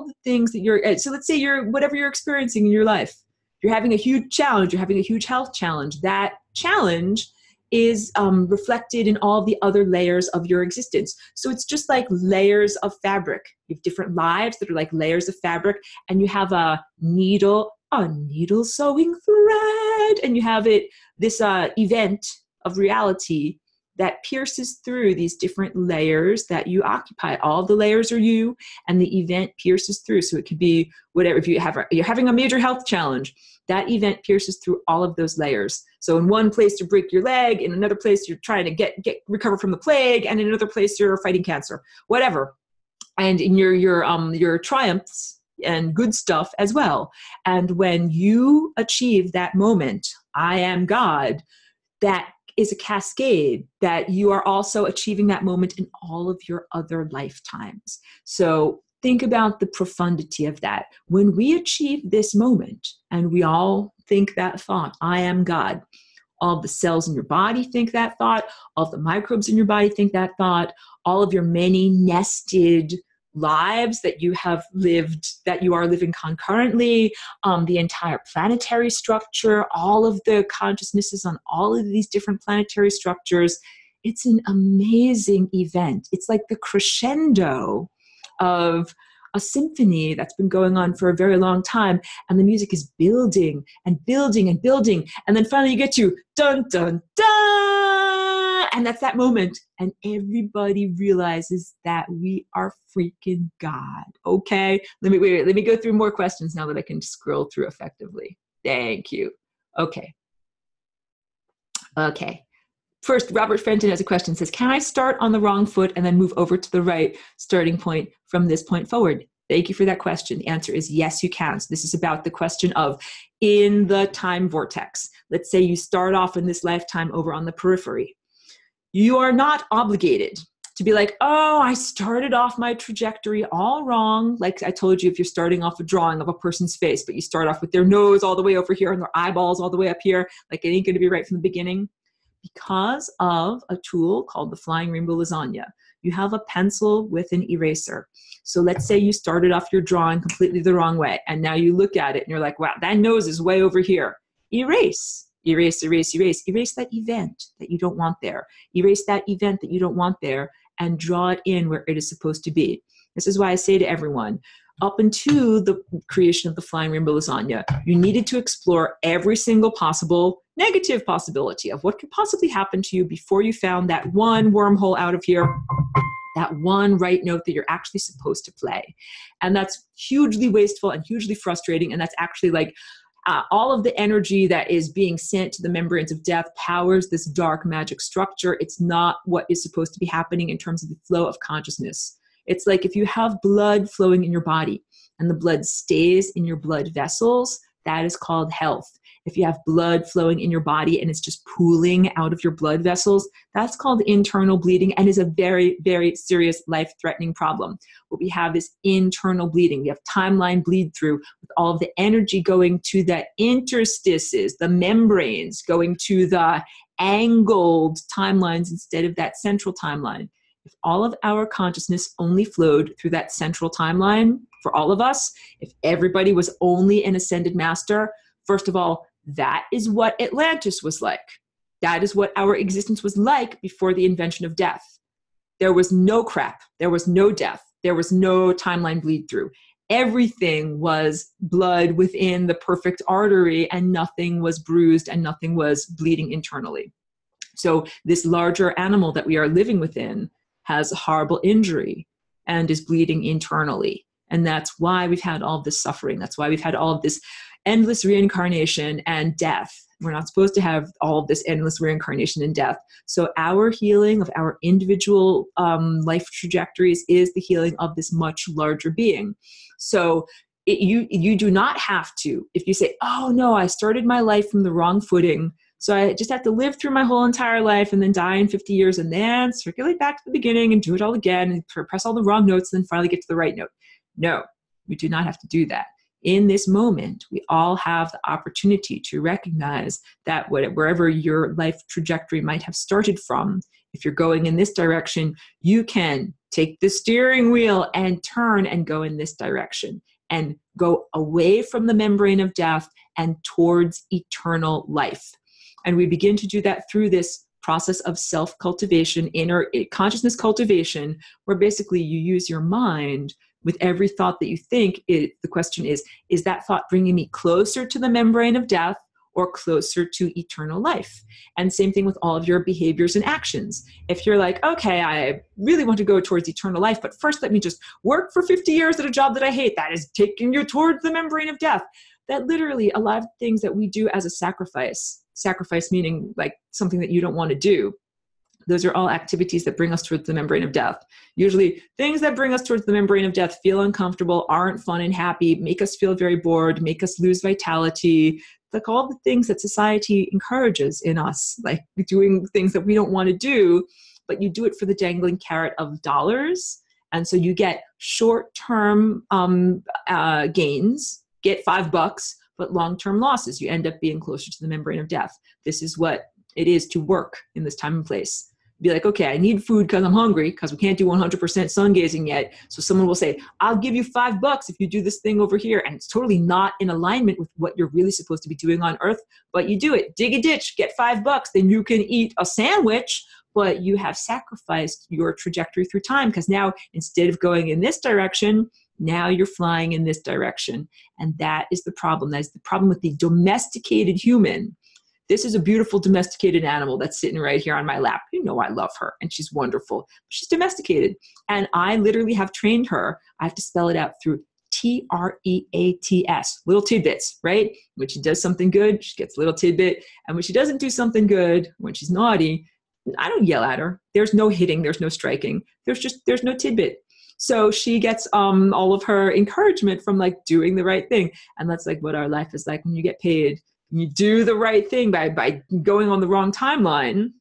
the things that so let's say whatever you're experiencing in your life, you're having a huge challenge, you're having a huge health challenge. That challenge is reflected in all the other layers of your existence. So it's just like layers of fabric. You have different lives that are like layers of fabric, and you have a needle sewing thread, and you have this event of reality that pierces through these different layers that you occupy. All the layers are you, and the event pierces through. So it could be whatever. If you're having a major health challenge, that event pierces through all of those layers. So in one place you break your leg, in another place you're trying to recover from the plague, and in another place you're fighting cancer, whatever. And in your triumphs and good stuff as well. And when you achieve that moment, I am God, that is a cascade that you are also achieving that moment in all of your other lifetimes. So think about the profundity of that. When we achieve this moment and we all think that thought, I am God, all of the cells in your body think that thought, all of the microbes in your body think that thought, all of your many nested lives that you have lived, that you are living concurrently, the entire planetary structure, all of the consciousnesses on all of these different planetary structures. It's an amazing event. It's like the crescendo of a symphony that's been going on for a very long time, and the music is building and building and building, and then finally you get to dun dun dun, and that's that moment, and everybody realizes that we are freaking God. Okay, let me go through more questions now that I can scroll through effectively. Thank you. Okay. First, Robert Fenton has a question. Says, can I start on the wrong foot and then move over to the right starting point from this point forward? Thank you for that question. The answer is yes, you can. So this is about the question of in the time vortex. Let's say you start off in this lifetime over on the periphery. You are not obligated to be like, oh, I started off my trajectory all wrong. Like I told you, if you're starting off a drawing of a person's face, but you start off with their nose all the way over here and their eyeballs all the way up here, like it ain't going to be right from the beginning. Because of a tool called the flying rainbow lasagna. You have a pencil with an eraser. So let's say you started off your drawing completely the wrong way, and now you look at it and you're like, wow, that nose is way over here. Erase, erase, erase, erase. Erase that event that you don't want there. Erase that event that you don't want there and draw it in where it is supposed to be. This is why I say to everyone, up until the creation of the flying rainbow lasagna, you needed to explore every single possible negative possibility of what could possibly happen to you before you found that one wormhole out of here, that one right note that you're actually supposed to play. And that's hugely wasteful and hugely frustrating. And that's actually like all of the energy that is being sent to the membranes of death powers this dark magic structure. It's not what is supposed to be happening in terms of the flow of consciousness. It's like if you have blood flowing in your body and the blood stays in your blood vessels, that is called health. If you have blood flowing in your body and it's just pooling out of your blood vessels, that's called internal bleeding and is a very, very serious life-threatening problem. What we have is internal bleeding. We have timeline bleed through with all of the energy going to the interstices, the membranes, going to the angled timelines instead of that central timeline. If all of our consciousness only flowed through that central timeline for all of us, if everybody was only an ascended master, first of all, that is what Atlantis was like. That is what our existence was like before the invention of death. There was no crap. There was no death. There was no timeline bleed through. Everything was blood within the perfect artery and nothing was bruised and nothing was bleeding internally. So this larger animal that we are living within has a horrible injury and is bleeding internally. And that's why we've had all of this suffering. That's why we've had all of this endless reincarnation and death. We're not supposed to have all of this endless reincarnation and death. So our healing of our individual life trajectories is the healing of this much larger being. So you do not have to, if you say, oh no, I started my life from the wrong footing, so I just have to live through my whole entire life and then die in 50 years and then circulate back to the beginning and do it all again and press all the wrong notes and then finally get to the right note. No, we do not have to do that. In this moment, we all have the opportunity to recognize that wherever your life trajectory might have started from, if you're going in this direction, you can take the steering wheel and turn and go in this direction and go away from the membrane of death and towards eternal life. And we begin to do that through this process of self-cultivation, inner consciousness cultivation, where basically you use your mind with every thought that you think. The question is that thought bringing me closer to the membrane of death or closer to eternal life? And same thing with all of your behaviors and actions. If you're like, okay, I really want to go towards eternal life, but first let me just work for 50 years at a job that I hate, that is taking you towards the membrane of death. That literally a lot of things that we do as a sacrifice meaning like something that you don't want to do, Those are all activities that bring us towards the membrane of death. Usually things that bring us towards the membrane of death feel uncomfortable, aren't fun and happy, make us feel very bored, make us lose vitality. Like all the things that society encourages in us, like doing things that we don't want to do, but you do it for the dangling carrot of dollars. And so you get short-term gains, get $5, but long-term losses. You end up being closer to the membrane of death. This is what it is to work in this time and place. Be like, okay, I need food because I'm hungry, because we can't do 100% sun gazing yet. So someone will say, I'll give you $5 if you do this thing over here. And it's totally not in alignment with what you're really supposed to be doing on Earth, but you do it. Dig a ditch, get $5, then you can eat a sandwich, but you have sacrificed your trajectory through time, because now instead of going in this direction, now you're flying in this direction. And that is the problem. That is the problem with the domesticated human. This is a beautiful domesticated animal that's sitting right here on my lap. You know I love her, and she's wonderful. She's domesticated. And I literally have trained her. I have to spell it out through TREATS, little tidbits, right? When she does something good, she gets a little tidbit. And when she doesn't do something good, when she's naughty, I don't yell at her. There's no hitting. There's no striking. There's no tidbit. So she gets all of her encouragement from like doing the right thing. And that's like what our life is like when you get paid. You do the right thing by going on the wrong timeline.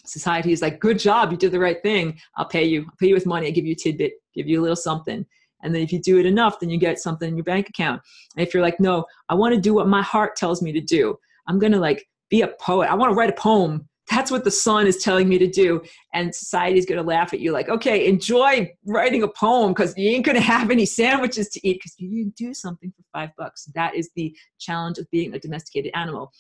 Society is like, good job, you did the right thing. I'll pay you with money. I'll give you a tidbit, give you a little something. And then if you do it enough, then you get something in your bank account. And if you're like, no, I want to do what my heart tells me to do. I'm going to like be a poet. I want to write a poem. That's what the sun is telling me to do. And society is going to laugh at you like, okay, enjoy writing a poem because you ain't going to have any sandwiches to eat because you didn't do something for $5. That is the challenge of being a domesticated animal.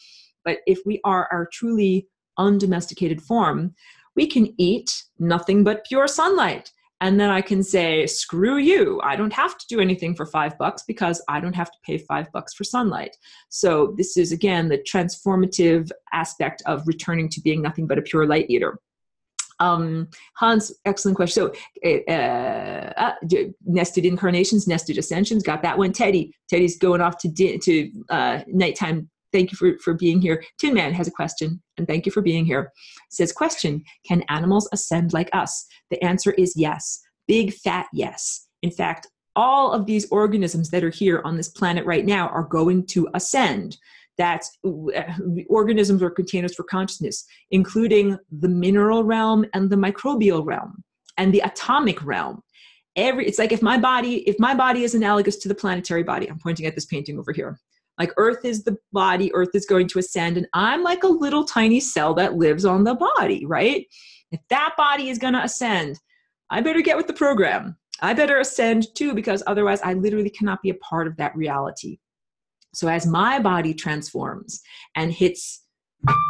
But if we are our truly undomesticated form, we can eat nothing but pure sunlight. And then I can say, screw you. I don't have to do anything for $5 because I don't have to pay $5 for sunlight. So this is, again, the transformative aspect of returning to being nothing but a pure light eater. Hans, excellent question. So nested incarnations, nested ascensions, got that one. Teddy's going off to nighttime. Thank you for being here. Tin Man has a question, and thank you for being here. Says, question, can animals ascend like us? The answer is yes. Big fat yes. In fact, all of these organisms that are here on this planet right now are going to ascend. That's organisms or containers for consciousness, including the mineral realm and the microbial realm and the atomic realm. It's like if my body is analogous to the planetary body, I'm pointing at this painting over here. Like Earth is the body, Earth is going to ascend, and I'm like a little tiny cell that lives on the body, right? If that body is going to ascend, I better get with the program. I better ascend too, because otherwise I literally cannot be a part of that reality. So as my body transforms and hits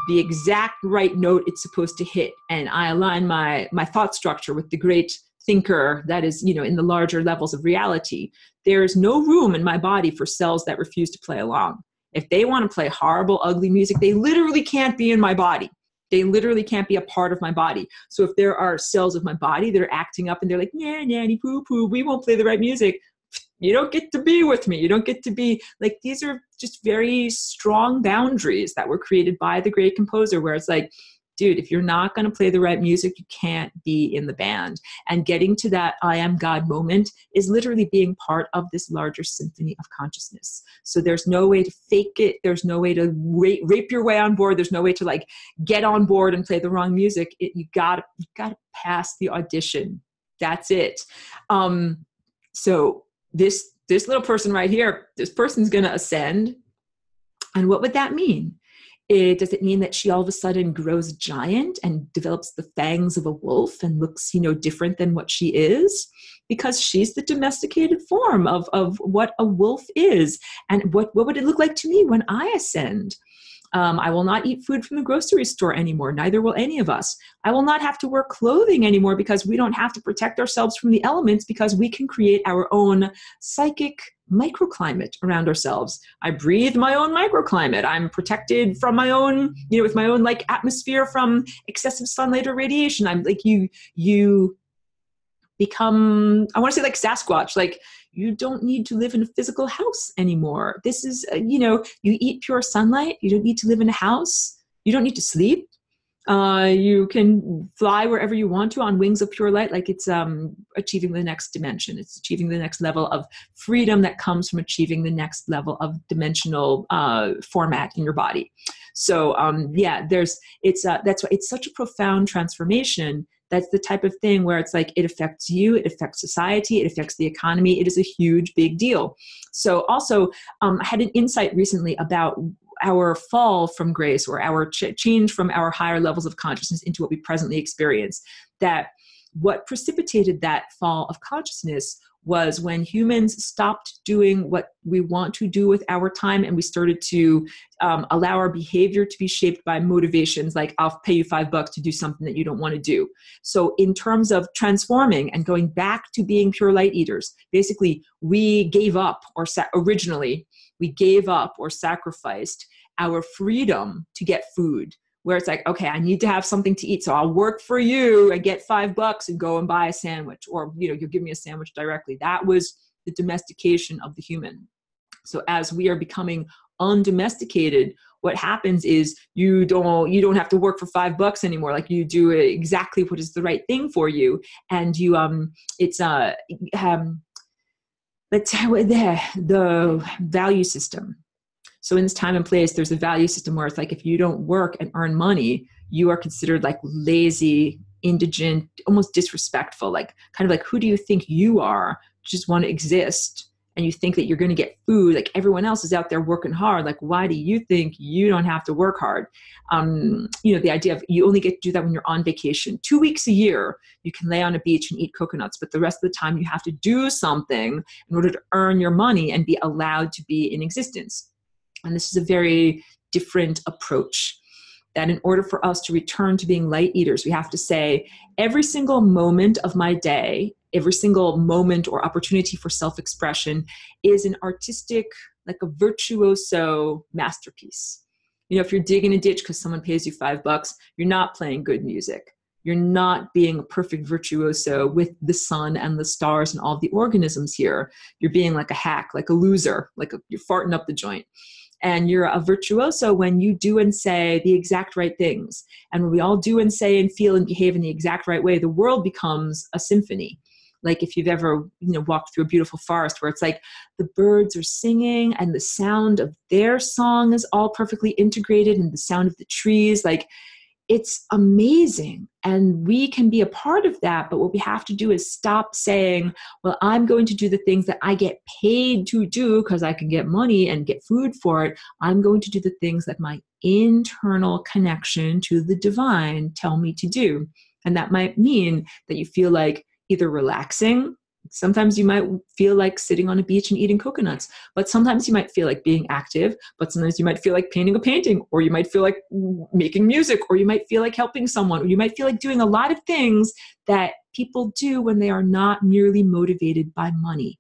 the exact right note it's supposed to hit, and I align my thought structure with the great thinker that is, in the larger levels of reality, there's no room in my body for cells that refuse to play along. If they want to play horrible, ugly music, they literally can't be in my body. They literally can't be a part of my body. So if there are cells of my body that are acting up and they're like, yeah, nanny, poo, poo, we won't play the right music, you don't get to be with me. You don't get to be like, these are just very strong boundaries that were created by the great composer, where it's like, dude, if you're not going to play the right music, you can't be in the band. And getting to that I am God moment is literally being part of this larger symphony of consciousness. So there's no way to fake it. There's no way to rape your way on board. There's no way to like get on board and play the wrong music. You gotta pass the audition. That's it. So this little person right here, this person's going to ascend. And what would that mean? Does it mean that she all of a sudden grows giant and develops the fangs of a wolf and looks, different than what she is? Because she's the domesticated form of what a wolf is. And what would it look like to me when I ascend? I will not eat food from the grocery store anymore. Neither will any of us. I will not have to wear clothing anymore because we don't have to protect ourselves from the elements, because we can create our own psychic microclimate around ourselves. I breathe my own microclimate. I'm protected from my own, with my own like atmosphere from excessive sunlight or radiation. I'm like, you become, I want to say like Sasquatch, like you don't need to live in a physical house anymore. This is, you eat pure sunlight. You don't need to live in a house. You don't need to sleep. You can fly wherever you want to on wings of pure light, like it's achieving the next dimension. It's achieving the next level of freedom that comes from achieving the next level of dimensional format in your body. So yeah, that's why it's such a profound transformation. That's the type of thing where it's like it affects you, it affects society, it affects the economy. It is a huge, big deal. So also, I had an insight recently about our fall from grace, or our change from our higher levels of consciousness into what we presently experience. That what precipitated that fall of consciousness was when humans stopped doing what we want to do with our time, and we started to allow our behavior to be shaped by motivations like, I'll pay you $5 to do something that you don't want to do. So in terms of transforming and going back to being pure light eaters, basically we gave up, or originally we gave up or sacrificed our freedom to get food, where it's like, okay, I need to have something to eat, so I'll work for you. I get $5 and go and buy a sandwich, or you'll give me a sandwich directly. That was the domestication of the human. So as we are becoming undomesticated, what happens is you don't have to work for $5 anymore. Like, you do exactly what is the right thing for you, and you let's the value system. So in this time and place, there's a value system where it's like, if you don't work and earn money, you are considered like lazy, indigent, almost disrespectful. Like, kind of like, who do you think you are? Just want to exist. And you think that you're going to get food. Like, everyone else is out there working hard. Like, why do you think you don't have to work hard? The idea of you only get to do that when you're on vacation. 2 weeks a year, you can lay on a beach and eat coconuts. But the rest of the time, you have to do something in order to earn your money and be allowed to be in existence. And this is a very different approach, that in order for us to return to being light eaters, we have to say, every single moment of my day, every single moment or opportunity for self-expression is an artistic, like a virtuoso masterpiece. If you're digging a ditch because someone pays you $5, you're not playing good music. You're not being a perfect virtuoso with the sun and the stars and all the organisms here. You're being like a hack, like a loser, you're farting up the joint. And you're a virtuoso when you do and say the exact right things. And when we all do and say and feel and behave in the exact right way, the world becomes a symphony. Like, if you've ever, walked through a beautiful forest where it's like the birds are singing and the sound of their song is all perfectly integrated, and the sound of the trees, like, it's amazing. And we can be a part of that. But what we have to do is stop saying, well, I'm going to do the things that I get paid to do because I can get money and get food for it. I'm going to do the things that my internal connection to the divine tell me to do. And that might mean that you feel like either relaxing. Sometimes you might feel like sitting on a beach and eating coconuts, but sometimes you might feel like being active, but sometimes you might feel like painting a painting, or you might feel like making music, or you might feel like helping someone, or you might feel like doing a lot of things that people do when they are not merely motivated by money.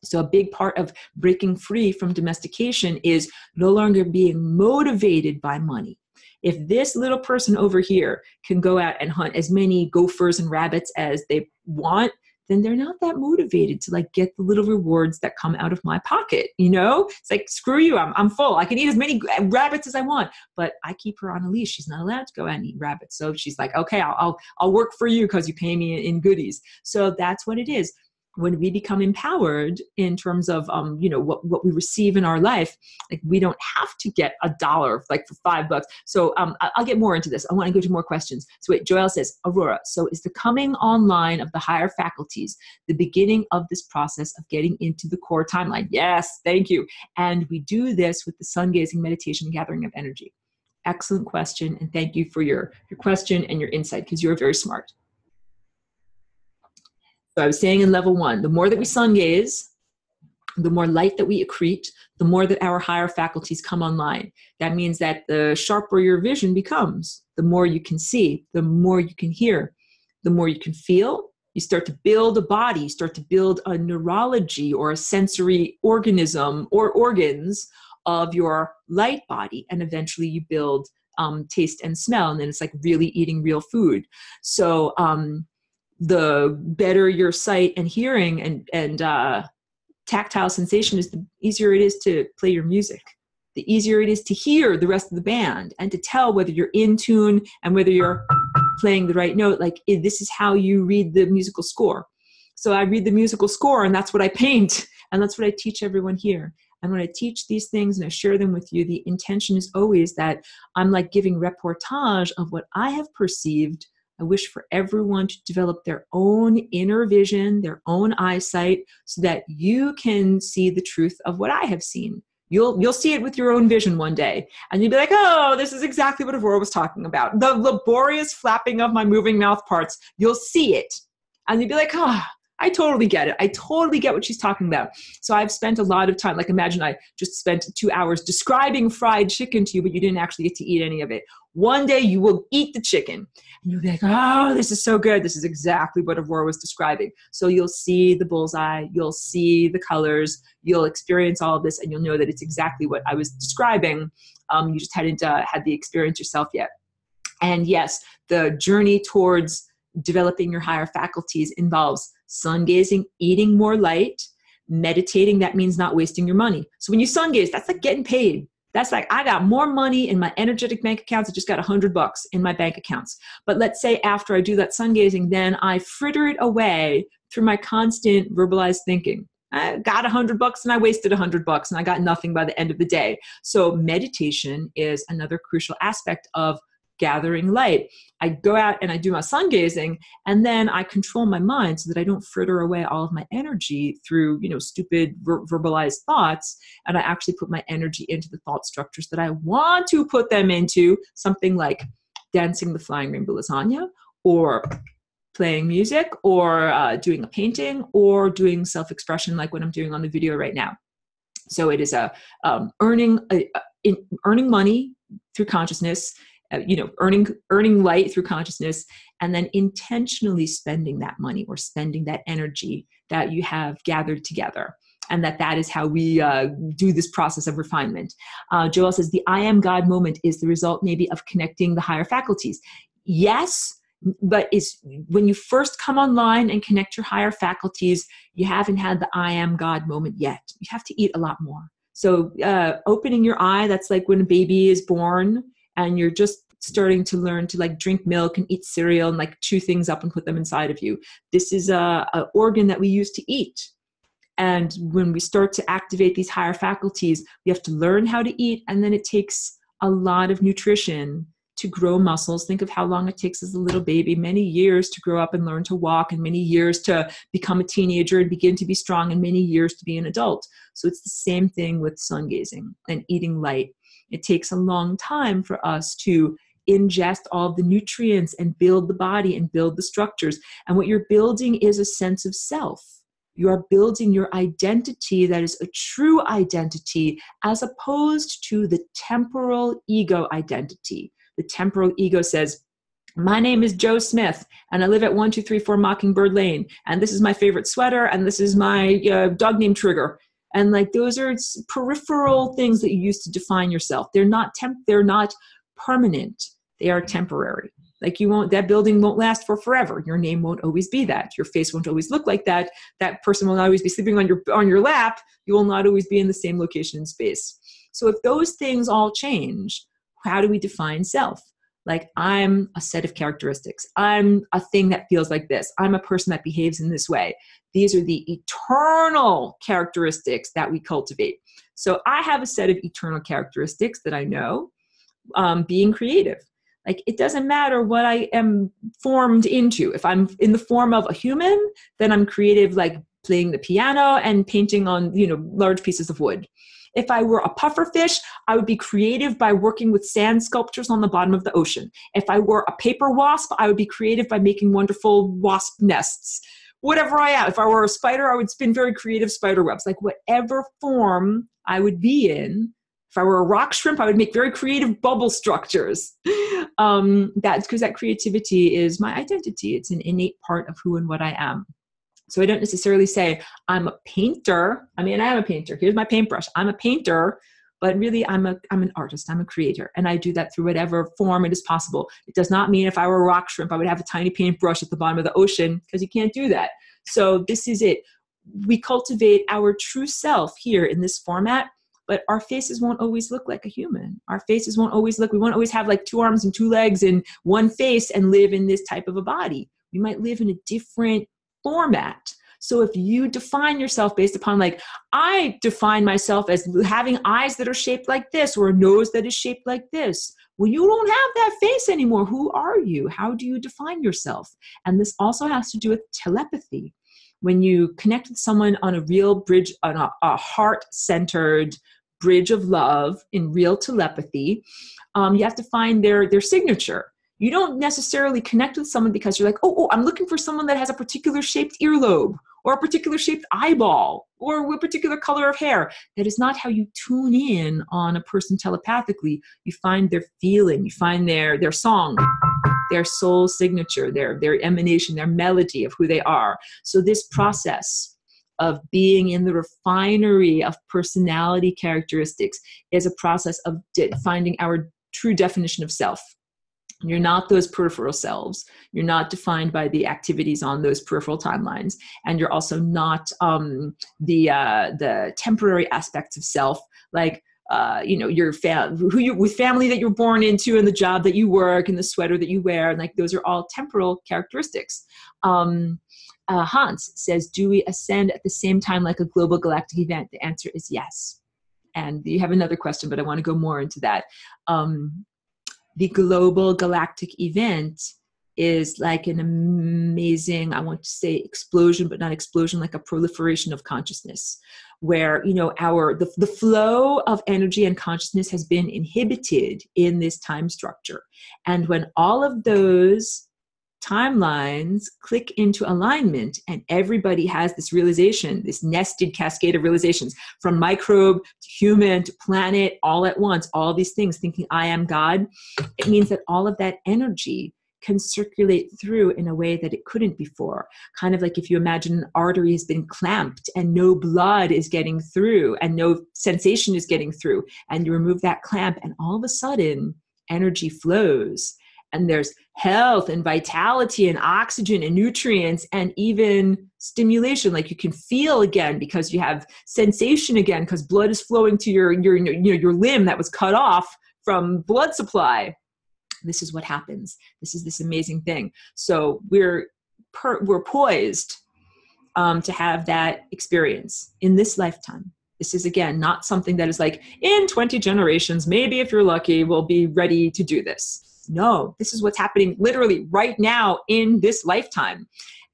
So a big part of breaking free from domestication is no longer being motivated by money. If this little person over here can go out and hunt as many gophers and rabbits as they want, then they're not that motivated to like get the little rewards that come out of my pocket. It's like, screw you, I'm full. I can eat as many rabbits as I want, but I keep her on a leash. She's not allowed to go out and eat rabbits. So she's like, okay, I'll work for you because you pay me in goodies. So that's what it is. When we become empowered in terms of, what we receive in our life, like, we don't have to get $1 like for $5. So I'll get more into this. I want to go to more questions. So wait, Joelle says, Aurora, so is the coming online of the higher faculties the beginning of this process of getting into the core timeline? Yes, thank you. And we do this with the sun gazing meditation and gathering of energy. Excellent question. And thank you for your question and your insight, because you're very smart. So I was saying in level 1, the more that we sun gaze, the more light that we accrete, the more that our higher faculties come online. That means that the sharper your vision becomes, the more you can see, the more you can hear, the more you can feel. You start to build a body, you start to build a neurology or a sensory organism or organs of your light body. And eventually you build taste and smell. And then it's like really eating real food. So, the better your sight and hearing and tactile sensation is, the easier it is to play your music. the easier it is to hear the rest of the band and to tell whether you're in tune and whether you're playing the right note. Like, this is how you read the musical score. So I read the musical score, and that's what I paint, and that's what I teach everyone here. And when I teach these things and I share them with you, the intention is always that I'm like giving reportage of what I have perceived. I wish for everyone to develop their own inner vision, their own eyesight, so that you can see the truth of what I have seen. You'll see it with your own vision one day, and you'll be like, oh, this is exactly what Aurora was talking about. The laborious flapping of my moving mouth parts, you'll see it. And you'll be like, oh, I totally get it. I totally get what she's talking about. So I've spent a lot of time, like imagine I just spent 2 hours describing fried chicken to you, but you didn't actually get to eat any of it. One day you will eat the chicken and you'll be like, oh, this is so good. This is exactly what Aurora was describing. So you'll see the bullseye, you'll see the colors, you'll experience all of this, and you'll know that it's exactly what I was describing. You just hadn't had the experience yourself yet. And yes, the journey towards developing your higher faculties involves sun gazing, eating more light, meditating. That means not wasting your money. So when you sun gaze, that's like getting paid. That's like, I got more money in my energetic bank accounts. I just got $100 in my bank accounts. But let's say after I do that sun gazing, then I fritter it away through my constant verbalized thinking. I got $100 and I wasted $100 and I got nothing by the end of the day. So meditation is another crucial aspect of gathering light. I go out and I do my sun gazing, and then I control my mind so that I don't fritter away all of my energy through, stupid verbalized thoughts. And I actually put my energy into the thought structures that I want to put them into, something like dancing the flying rainbow lasagna, or playing music, or doing a painting, or doing self-expression like what I'm doing on the video right now. So it is earning money through consciousness, earning light through consciousness, and then intentionally spending that money or spending that energy that you have gathered together. And that is how we do this process of refinement. Joel says, the I am God moment is the result maybe of connecting the higher faculties. Yes, but it's when you first come online and connect your higher faculties, you haven't had the I am God moment yet. You have to eat a lot more. So opening your eye, that's like when a baby is born, and you're just starting to learn to like drink milk and eat cereal and like chew things up and put them inside of you. This is an organ that we use to eat. And when we start to activate these higher faculties, we have to learn how to eat. And then it takes a lot of nutrition to grow muscles. Think of how long it takes as a little baby, many years to grow up and learn to walk, and many years to become a teenager and begin to be strong, and many years to be an adult. So it's the same thing with sun gazing and eating light. It takes a long time for us to ingest all of the nutrients and build the body and build the structures. And what you're building is a sense of self. You are building your identity that is a true identity, as opposed to the temporal ego identity. The temporal ego says, my name is Joe Smith, and I live at 1234 Mockingbird Lane, and this is my favorite sweater, and this is my dog named Trigger. And like, those are peripheral things that you use to define yourself. They're not permanent. They are temporary. Like, that building won't last for forever. Your name won't always be that. Your face won't always look like that. That person will not always be sleeping on your lap. You will not always be in the same location in space. So if those things all change, how do we define self? Like, I'm a set of characteristics. I'm a thing that feels like this. I'm a person that behaves in this way. These are the eternal characteristics that we cultivate. So I have a set of eternal characteristics that I know. Being creative. Like, it doesn't matter what I am formed into. If I'm in the form of a human, then I'm creative, like playing the piano and painting on, large pieces of wood. If I were a pufferfish, I would be creative by working with sand sculptures on the bottom of the ocean. If I were a paper wasp, I would be creative by making wonderful wasp nests. Whatever I am. If I were a spider, I would spin very creative spider webs. Like, whatever form I would be in. If I were a rock shrimp, I would make very creative bubble structures. That's because that creativity is my identity. It's an innate part of who and what I am. So I don't necessarily say I'm a painter. I mean, I am a painter. Here's my paintbrush. I'm a painter, but really I'm an artist. I'm a creator. And I do that through whatever form it is possible. It does not mean if I were a rock shrimp, I would have a tiny paintbrush at the bottom of the ocean, because you can't do that. So this is it. We cultivate our true self here in this format but our faces won't always look like a human. Our faces won't always look, we won't always have like 2 arms and 2 legs and 1 face and live in this type of a body. We might live in a different format. So if you define yourself based upon like, I define myself as having eyes that are shaped like this or a nose that is shaped like this. Well, you don't have that face anymore. Who are you? How do you define yourself? And this also has to do with telepathy. When you connect with someone on a real bridge, on a heart-centered bridge of love in real telepathy, you have to find their signature. You don't necessarily connect with someone because you're like, oh, I'm looking for someone that has a particular shaped earlobe or a particular shaped eyeball or a particular color of hair. That is not how you tune in on a person telepathically. You find their feeling, you find their song, their soul signature, their emanation, their melody of who they are. So this process of being in the refinery of personality characteristics is a process of finding our true definition of self. You're not those peripheral selves. You're not defined by the activities on those peripheral timelines. And you're also not the temporary aspects of self, like your with family that you're born into and the job that you work and the sweater that you wear. And like those are all temporal characteristics. Hans says, do we ascend at the same time like a global galactic event? The answer is yes. And you have another question, but I want to go more into that. The global galactic event is like an amazing, I want to say explosion, but not explosion, like a proliferation of consciousness, where, the flow of energy and consciousness has been inhibited in this time structure. And when all of those timelines click into alignment and everybody has this realization, this nested cascade of realizations from microbe to human to planet all at once, all these things thinking I am God, it means that all of that energy can circulate through in a way that it couldn't before. Kind of like if you imagine an artery has been clamped and no blood is getting through and no sensation is getting through, and you remove that clamp and all of a sudden energy flows. And there's health and vitality and oxygen and nutrients and even stimulation. Like you can feel again because you have sensation again because blood is flowing to your limb that was cut off from blood supply. This is what happens. This is this amazing thing. So we're poised to have that experience in this lifetime. This is, again, not something that is like in 20 generations, maybe if you're lucky, we'll be ready to do this. No, this is what's happening literally right now in this lifetime.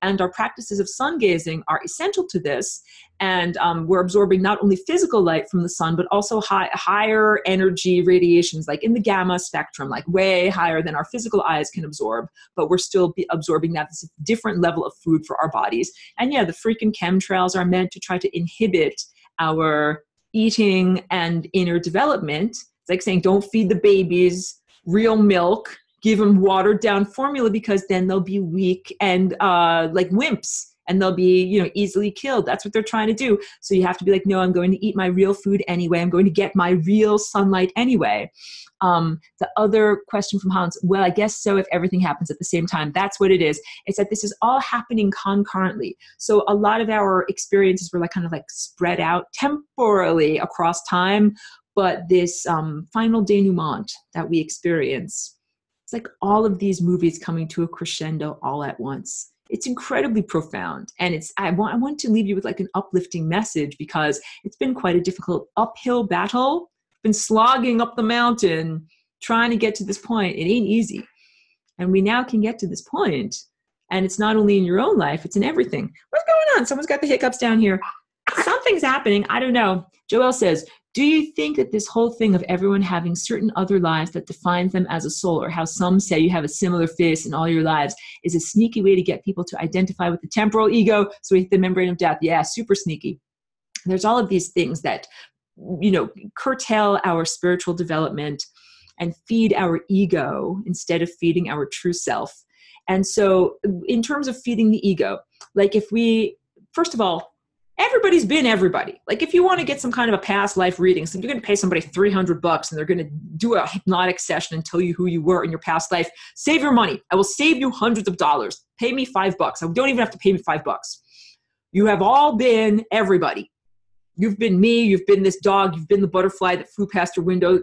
And our practices of sun gazing are essential to this. And we're absorbing not only physical light from the sun, but also higher energy radiations, like in the gamma spectrum, like way higher than our physical eyes can absorb. But we're still absorbing that. This is a different level of food for our bodies. And yeah, the freaking chemtrails are meant to try to inhibit our eating and inner development. It's like saying, don't feed the babies real milk, give them watered down formula, because then they'll be weak and like wimps, and they'll be, easily killed. That's what they're trying to do. So you have to be like, no, I'm going to eat my real food anyway. I'm going to get my real sunlight anyway. The other question from Hans, well, I guess so if everything happens at the same time. That's what it is. It's that this is all happening concurrently. So a lot of our experiences were kind of spread out temporally across time. But this final denouement that we experience, it's like all of these movies coming to a crescendo all at once. It's incredibly profound. And I want to leave you with an uplifting message, because it's been quite a difficult uphill battle. Been slogging up the mountain, trying to get to this point. It ain't easy. And we now can get to this point. And it's not only in your own life, it's in everything. What's going on? Someone's got the hiccups down here. Something's happening. I don't know. Joelle says, do you think that this whole thing of everyone having certain other lives that defines them as a soul, or how some say you have a similar face in all your lives, is a sneaky way to get people to identify with the temporal ego, so we hit the membrane of death? Yeah, super sneaky. There's all of these things that, curtail our spiritual development and feed our ego instead of feeding our true self. And so in terms of feeding the ego, first of all, everybody's been everybody. If you want to get some kind of a past life reading, so you're going to pay somebody $300 and they're going to do a hypnotic session and tell you who you were in your past life. Save your money. I will save you hundreds of dollars. Pay me $5. I don't even have to pay me $5. You have all been everybody. You've been me, you've been this dog, you've been the butterfly that flew past your window.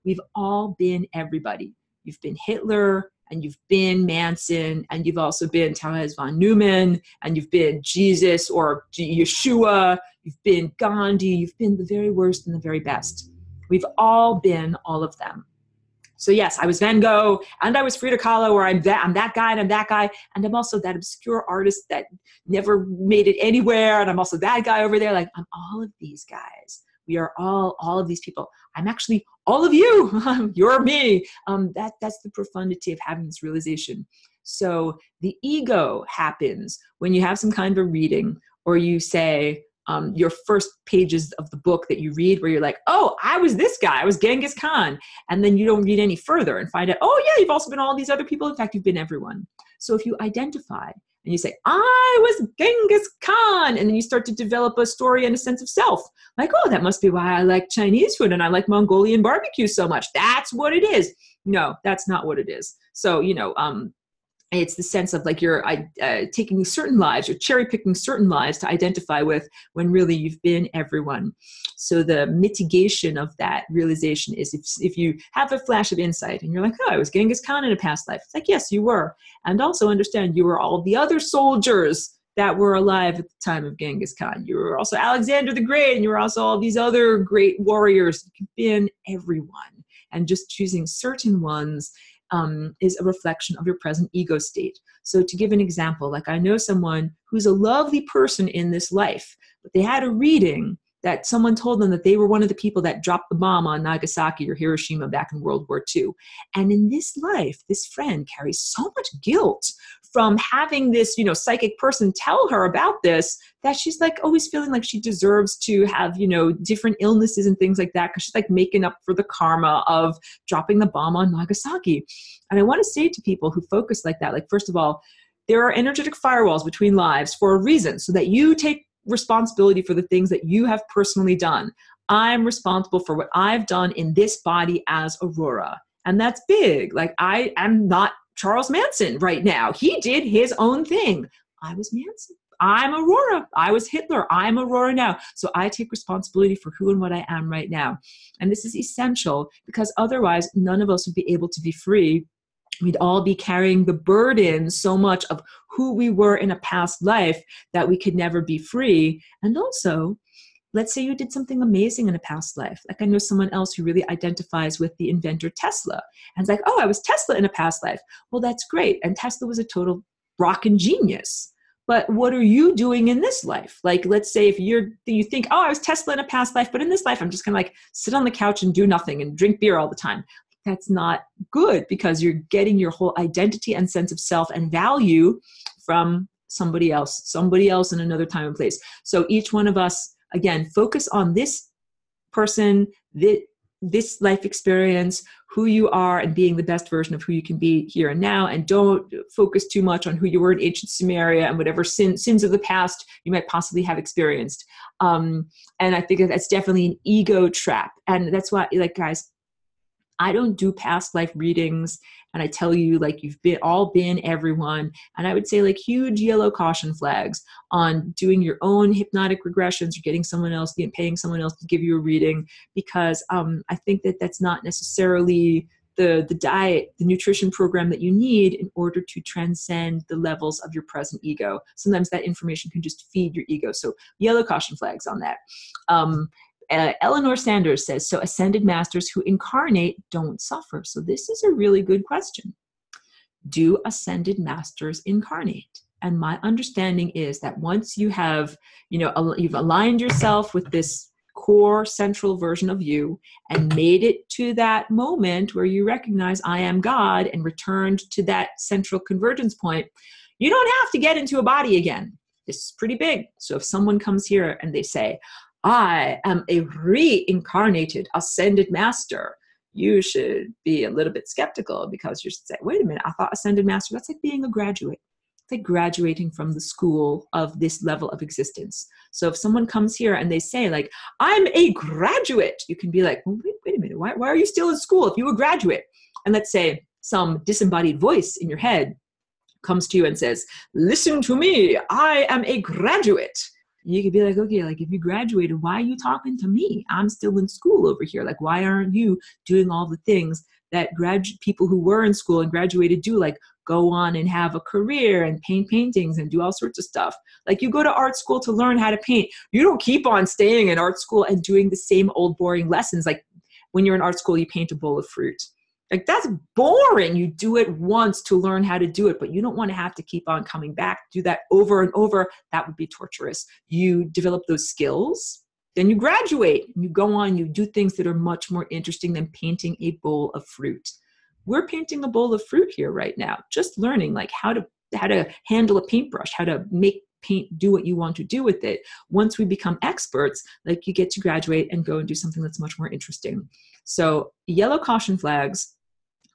We've all been everybody. You've been Hitler, and you've been Manson, and you've also been Therese von Neumann, and you've been Jesus or Yeshua, you've been Gandhi, you've been the very worst and the very best. We've all been all of them. So yes, I was Van Gogh, and I was Frida Kahlo, or I'm that guy, and I'm that guy, and I'm also that obscure artist that never made it anywhere, and I'm also that guy over there. Like, I'm all of these guys. We are all of these people. I'm actually all of you. You're me. That's the profundity of having this realization. So the ego happens when you have some kind of a reading, or you say, your first pages of the book that you read where you're like, oh, I was this guy, I was Genghis Khan. And then you don't read any further and find out, oh yeah, you've also been all these other people. In fact, you've been everyone. So if you identify and you say, I was Genghis Khan, and then you start to develop a story and a sense of self. Like, oh, that must be why I like Chinese food and I like Mongolian barbecue so much. That's what it is. No, that's not what it is. So, it's the sense of like you're taking certain lives or cherry picking certain lives to identify with, when really you've been everyone. So the mitigation of that realization is if you have a flash of insight and you're like, oh, I was Genghis Khan in a past life. It's like, yes, you were. And also understand you were all the other soldiers that were alive at the time of Genghis Khan. You were also Alexander the Great, and you were also all these other great warriors. You've been everyone. And just choosing certain ones is a reflection of your present ego state. So to give an example, like I know someone who's a lovely person in this life, but they had a reading that someone told them that they were one of the people that dropped the bomb on Nagasaki or Hiroshima back in World War II. And in this life, this friend carries so much guilt from having this, psychic person tell her about this, that she's like always feeling like she deserves to have, different illnesses and things like that, because she's like making up for the karma of dropping the bomb on Nagasaki. And I want to say to people who focus like that, like, first of all, there are energetic firewalls between lives for a reason, so that you take responsibility for the things that you have personally done. I'm responsible for what I've done in this body as Aurora. And that's big. Like, I am not Charles Manson right now. He did his own thing. I was Manson. I'm Aurora. I was Hitler. I'm Aurora now. So I take responsibility for who and what I am right now. And this is essential, because otherwise none of us would be able to be free. We'd all be carrying the burden so much of who we were in a past life that we could never be free. And also, let's say you did something amazing in a past life. Like, I know someone else who really identifies with the inventor Tesla. And it's like, oh, I was Tesla in a past life. Well, that's great. And Tesla was a total rockin' genius. But what are you doing in this life? Like, let's say if you think, oh, I was Tesla in a past life, but in this life, I'm just going to like sit on the couch and do nothing and drink beer all the time. That's not good, because you're getting your whole identity and sense of self and value from somebody else in another time and place. So each one of us, again, focus on this person, this life experience, who you are, and being the best version of who you can be here and now. And don't focus too much on who you were in ancient Sumeria and whatever sins of the past you might possibly have experienced. And I think that's definitely an ego trap. And that's why, like, guys, I don't do past life readings, and I tell you, like, you've all been everyone. And I would say, like, huge yellow caution flags on doing your own hypnotic regressions or paying someone else to give you a reading, because I think that that's not necessarily the diet, the nutrition program that you need in order to transcend the levels of your present ego. Sometimes that information can just feed your ego. So yellow caution flags on that. Eleanor Sanders says, so ascended masters who incarnate don't suffer. So this is a really good question. Do ascended masters incarnate? And my understanding is that once you have, you've aligned yourself with this core central version of you and made it to that moment where you recognize I am God and returned to that central convergence point, you don't have to get into a body again. This is pretty big. So if someone comes here and they say, I am a reincarnated ascended master, you should be a little bit skeptical, because you should say, wait a minute, I thought ascended master, that's like being a graduate. It's like graduating from the school of this level of existence. So if someone comes here and they say, like, I'm a graduate, you can be like, well, wait a minute, why are you still in school if you were a graduate? And let's say some disembodied voice in your head comes to you and says, listen to me, I am a graduate. You could be like, okay, like if you graduated, why are you talking to me? I'm still in school over here. Like, why aren't you doing all the things that people who were in school and graduated do, like go on and have a career and paint paintings and do all sorts of stuff. Like you go to art school to learn how to paint. You don't keep on staying in art school and doing the same old boring lessons. Like when you're in art school, you paint a bowl of fruit. Like that's boring. You do it once to learn how to do it, but you don't want to have to keep on coming back, do that over and over. That would be torturous. You develop those skills, then you graduate, you go on, you do things that are much more interesting than painting a bowl of fruit. We're painting a bowl of fruit here right now, just learning like how to handle a paintbrush, how to make paint do what you want to do with it. Once we become experts, like you get to graduate and go and do something that's much more interesting. So yellow caution flags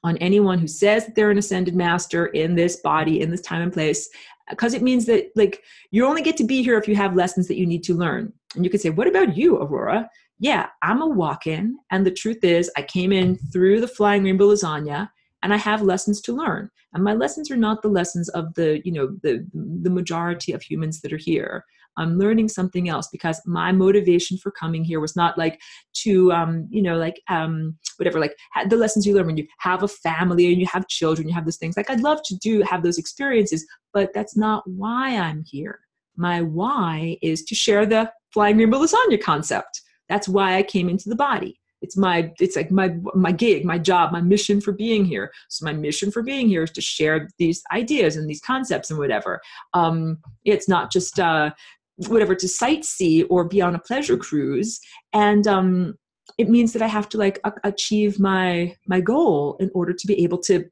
on anyone who says that they're an ascended master in this body, in this time and place, because it means that like you only get to be here if you have lessons that you need to learn. And you could say, what about you, Aurora? Yeah, I'm a walk-in. And the truth is I came in through the flying rainbow lasagna and I have lessons to learn. And my lessons are not the lessons of the majority of humans that are here. I'm learning something else because my motivation for coming here was not like to, whatever, like the lessons you learn when you have a family and you have children, you have those things. Like I'd love to have those experiences, but that's not why I'm here. My why is to share the flying rainbow lasagna concept. That's why I came into the body. It's like my gig, my job, my mission for being here. So my mission for being here is to share these ideas and these concepts and whatever. It's not just to sightsee or be on a pleasure cruise. And it means that I have to like achieve my goal in order to be able to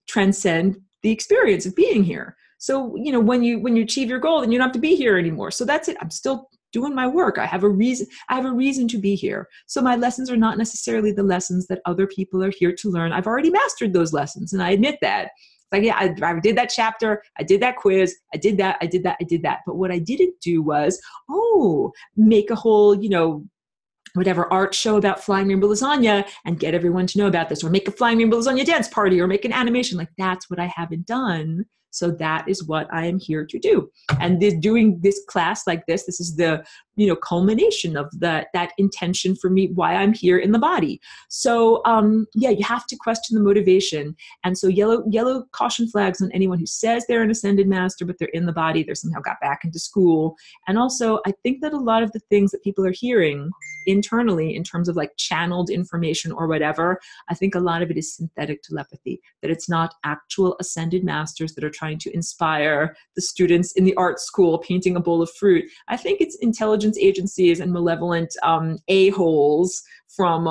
transcend the experience of being here. So, when you achieve your goal, then you don't have to be here anymore. So that's it. I'm still doing my work. I have a reason to be here. So my lessons are not necessarily the lessons that other people are here to learn. I've already mastered those lessons. And I admit that. It's like, yeah, I did that chapter. I did that quiz. I did that. But what I didn't do was, make a whole, whatever art show about flying rainbow lasagna and get everyone to know about this, or make a flying rainbow lasagna dance party, or make an animation. Like that's what I haven't done. So that is what I am here to do. And doing this class like this is the, culmination of that intention for me, why I'm here in the body. So, you have to question the motivation. And so yellow caution flags on anyone who says they're an ascended master, but they're in the body, they're somehow got back into school. And also I think that a lot of the things that people are hearing internally in terms of like channeled information or whatever, I think a lot of it is synthetic telepathy, that it's not actual ascended masters that are trying to inspire the students in the art school painting a bowl of fruit. I think it's intelligence agencies and malevolent a-holes from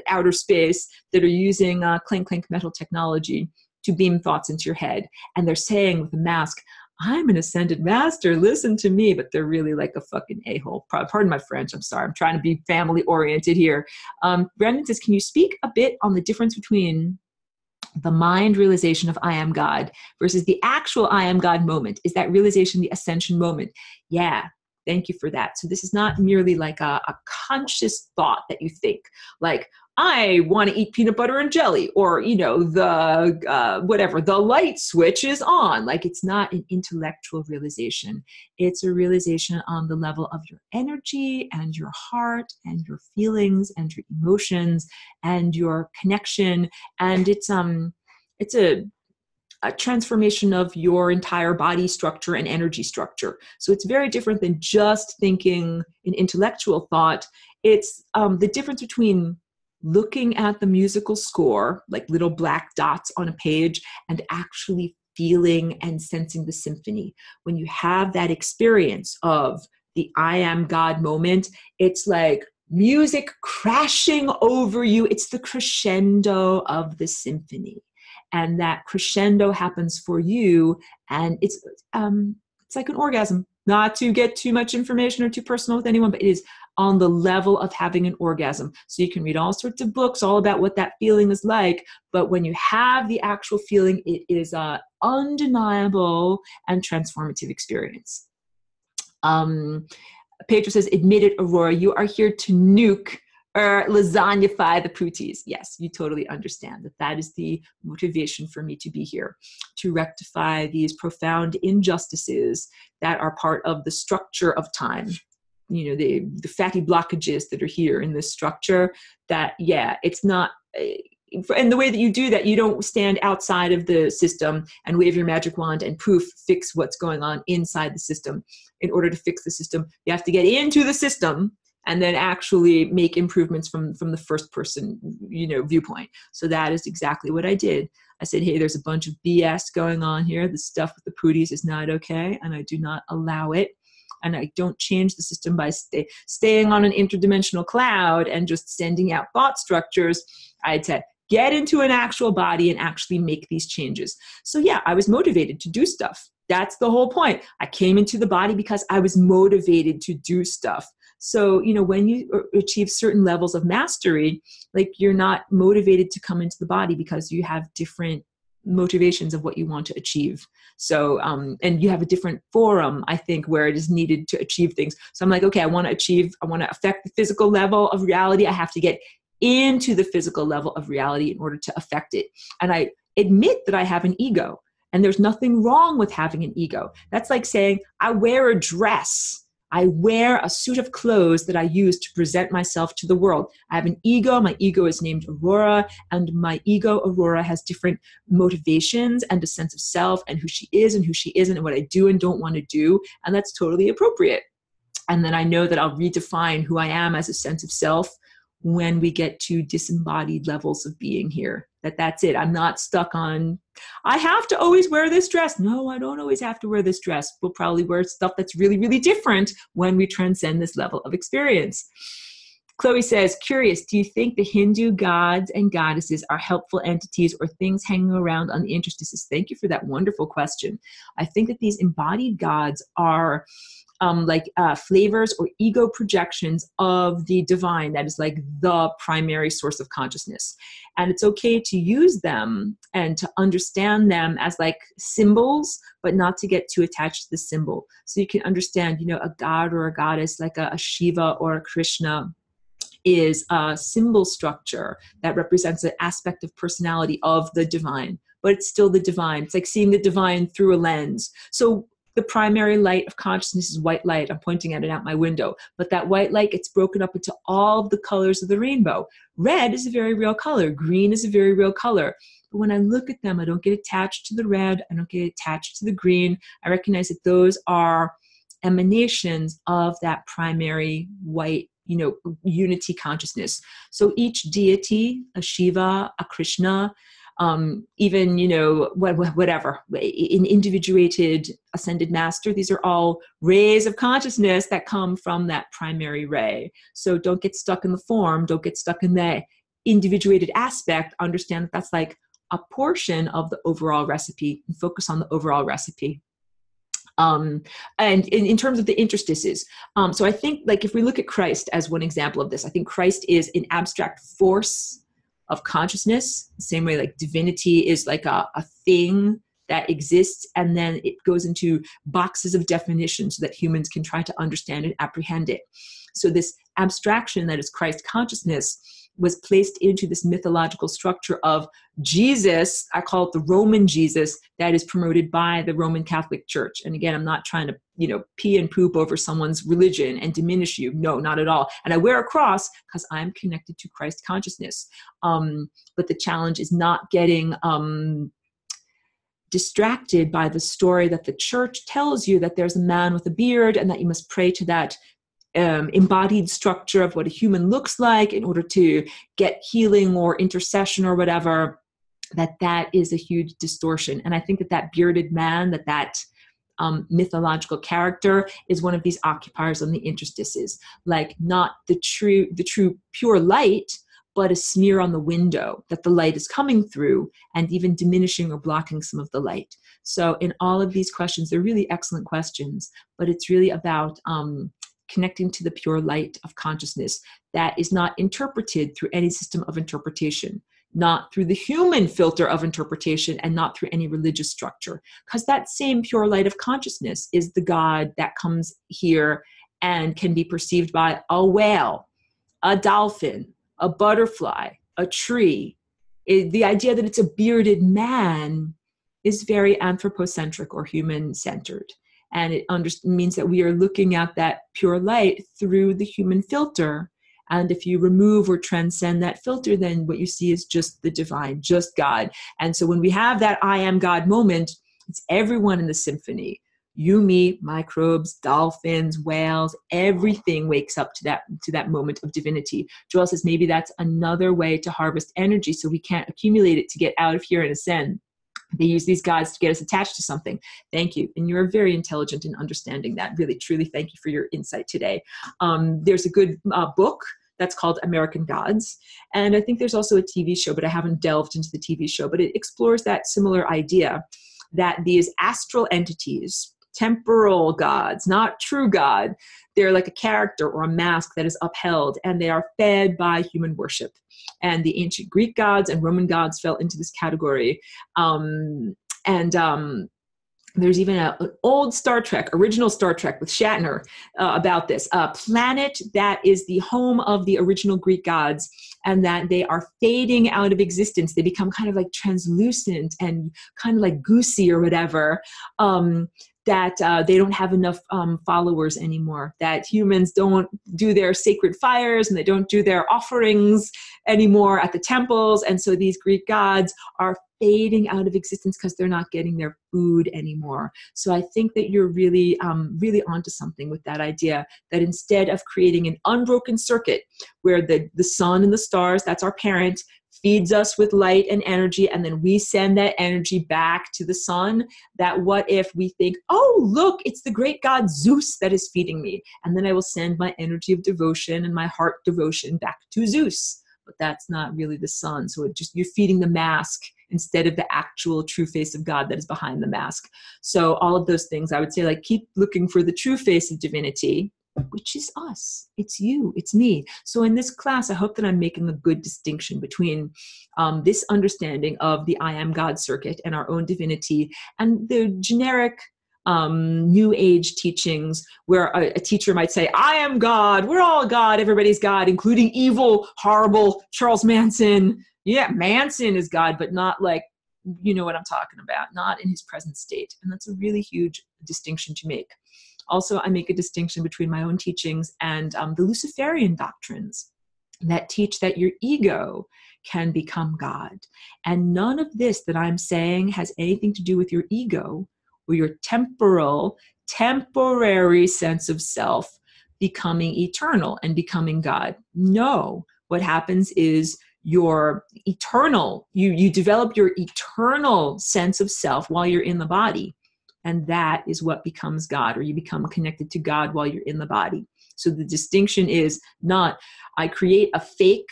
outer space that are using clink metal technology to beam thoughts into your head. And they're saying with a mask, I'm an ascended master, listen to me, but they're really like a fucking a-hole. Pardon my French, I'm sorry. I'm trying to be family oriented here. Brandon says, can you speak a bit on the difference between the mind realization of I am God versus the actual I am God moment? Is that realization the ascension moment? Yeah, thank you for that. So this is not merely like a conscious thought that you think, like, I want to eat peanut butter and jelly, or, the light switch is on. Like, it's not an intellectual realization. It's a realization on the level of your energy and your heart and your feelings and your emotions and your connection. And it's a transformation of your entire body structure and energy structure. So it's very different than just thinking an intellectual thought. It's the difference between looking at the musical score, like little black dots on a page, and actually feeling and sensing the symphony. When you have that experience of the I am God moment, it's like music crashing over you. It's the crescendo of the symphony. And that crescendo happens for you. And it's like an orgasm. Not to get too much information or too personal with anyone, but it is on the level of having an orgasm. So you can read all sorts of books all about what that feeling is like. But when you have the actual feeling, it is an undeniable and transformative experience. Pedro says, admit it, Aurora, you are here to nuke or lasagnify the pooties. Yes, you totally understand that that is the motivation for me to be here, to rectify these profound injustices that are part of the structure of time. You know, the fatty blockages that are here in this structure, that, yeah, it's not, and the way that you do that, you don't stand outside of the system and wave your magic wand and poof, fix what's going on inside the system. In order to fix the system, you have to get into the system and then actually make improvements from the first person, you know, viewpoint. So that is exactly what I did. I said, hey, there's a bunch of BS going on here. The stuff with the pooties is not okay, and I do not allow it. And I don't change the system by staying on an interdimensional cloud and just sending out thought structures. I said, get into an actual body and actually make these changes. So yeah, I was motivated to do stuff. That's the whole point. I came into the body because I was motivated to do stuff. So, you know, when you achieve certain levels of mastery, like, you're not motivated to come into the body because you have different motivations of what you want to achieve. So, and you have a different forum, I think, where it is needed to achieve things. So I'm like, okay, I want to affect the physical level of reality. I have to get into the physical level of reality in order to affect it. And I admit that I have an ego, and there's nothing wrong with having an ego. That's like saying, I wear a dress. I wear a suit of clothes that I use to present myself to the world. I have an ego. My ego is named Aurora, and my ego, Aurora, has different motivations and a sense of self and who she is and who she isn't and what I do and don't want to do. And that's totally appropriate. And then I know that I'll redefine who I am as a sense of self when we get to disembodied levels of being here. That's it. I'm not stuck on, I have to always wear this dress. No, I don't always have to wear this dress. We'll probably wear stuff that's really, really different when we transcend this level of experience. Chloe says, curious, do you think the Hindu gods and goddesses are helpful entities or things hanging around on the interstices? Thank you for that wonderful question. I think that these embodied gods are flavors or ego projections of the divine. That is like the primary source of consciousness. And it's okay to use them and to understand them as like symbols, but not to get too attached to the symbol. So you can understand, you know, a god or a goddess like a Shiva or a Krishna is a symbol structure that represents an aspect of personality of the divine, but it's still the divine. It's like seeing the divine through a lens. So the primary light of consciousness is white light. I'm pointing at it out my window. But that white light gets broken up into all of the colors of the rainbow. Red is a very real color. Green is a very real color. But when I look at them, I don't get attached to the red. I don't get attached to the green. I recognize that those are emanations of that primary white, you know, unity consciousness. So each deity, a Shiva, a Krishna, even, you know, whatever, an individuated ascended master, these are all rays of consciousness that come from that primary ray. So don't get stuck in the form, don't get stuck in the individuated aspect. Understand that that's like a portion of the overall recipe, and focus on the overall recipe. And in terms of the interstices, so I think, like, if we look at Christ as one example of this, I think Christ is an abstract force of consciousness, the same way like divinity is like a thing that exists, and then it goes into boxes of definition so that humans can try to understand and apprehend it. So this abstraction that is Christ consciousness was placed into this mythological structure of Jesus. I call it the Roman Jesus, that is promoted by the Roman Catholic Church. And again, I'm not trying to, you know, pee and poop over someone's religion and diminish you. No, not at all. And I wear a cross because I'm connected to Christ consciousness. But the challenge is not getting distracted by the story that the church tells you, that there's a man with a beard and that you must pray to that embodied structure of what a human looks like in order to get healing or intercession or whatever. That is a huge distortion. And I think that bearded man, that mythological character is one of these occupiers on the interstices, like not the true pure light, but a smear on the window that the light is coming through and even diminishing or blocking some of the light. So in all of these questions, they're really excellent questions, but it's really about connecting to the pure light of consciousness that is not interpreted through any system of interpretation, not through the human filter of interpretation, and not through any religious structure. Because that same pure light of consciousness is the God that comes here and can be perceived by a whale, a dolphin, a butterfly, a tree. The idea that it's a bearded man is very anthropocentric or human-centered. And it means that we are looking at that pure light through the human filter. And if you remove or transcend that filter, then what you see is just the divine, just God. And so when we have that I am God moment, it's everyone in the symphony. You, me, microbes, dolphins, whales, everything wakes up to that moment of divinity. Joel says maybe that's another way to harvest energy so we can't accumulate it to get out of here and ascend. They use these gods to get us attached to something. Thank you. And you're very intelligent in understanding that. Really, truly, thank you for your insight today. There's a good book that's called American Gods. And I think there's also a TV show, but I haven't delved into the TV show. But it explores that similar idea that these astral entities, temporal gods, not true God, they're like a character or a mask that is upheld, and they are fed by human worship. And the ancient Greek gods and Roman gods fell into this category. There's even an old Star Trek, original Star Trek with Shatner about this, a planet that is the home of the original Greek gods, and that they are fading out of existence. They become kind of like translucent and kind of like goosey or whatever. That they don't have enough followers anymore, that humans don't do their sacred fires and they don't do their offerings anymore at the temples. And so these Greek gods are fading out of existence because they're not getting their food anymore. So I think that you're really, really onto something with that idea that instead of creating an unbroken circuit where the sun and the stars, that's our parent, feeds us with light and energy, and then we send that energy back to the sun, that what if we think, oh, look, it's the great god Zeus that is feeding me, and then I will send my energy of devotion and my heart devotion back to Zeus. But that's not really the sun. So you're feeding the mask instead of the actual true face of God that is behind the mask. So all of those things, I would say, like, keep looking for the true face of divinity, which is us. It's you, it's me. So in this class, I hope that I'm making a good distinction between this understanding of the I am God circuit and our own divinity, and the generic New Age teachings where a teacher might say, I am God, we're all God, everybody's God, including evil, horrible Charles Manson. Yeah, Manson is God, but not like, you know what I'm talking about, not in his present state. And that's a really huge distinction to make. Also, I make a distinction between my own teachings and the Luciferian doctrines that teach that your ego can become God. And none of this that I'm saying has anything to do with your ego or your temporary sense of self becoming eternal and becoming God. No, what happens is your eternal, you develop your eternal sense of self while you're in the body. And that is what becomes God, or you become connected to God while you're in the body. So the distinction is not, I create a fake,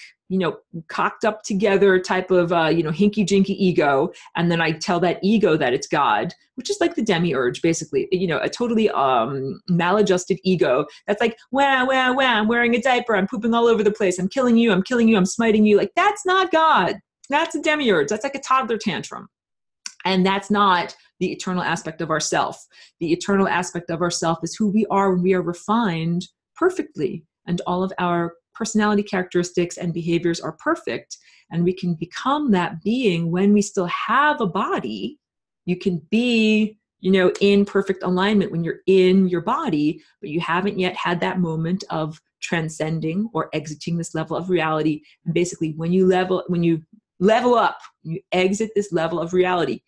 cocked up together type of, hinky-jinky ego, and then I tell that ego that it's God, which is like the demiurge, basically, a totally maladjusted ego that's like, wah, wah, wah, I'm wearing a diaper, I'm pooping all over the place, I'm killing you, I'm smiting you. Like, that's not God. That's a demiurge. That's like a toddler tantrum. And that's not the eternal aspect of ourself. The eternal aspect of ourself is who we are when we are refined perfectly, and all of our personality characteristics and behaviors are perfect, and we can become that being when we still have a body. You can be, in perfect alignment when you're in your body, but you haven't yet had that moment of transcending or exiting this level of reality. And basically, when you level up, you exit this level of reality.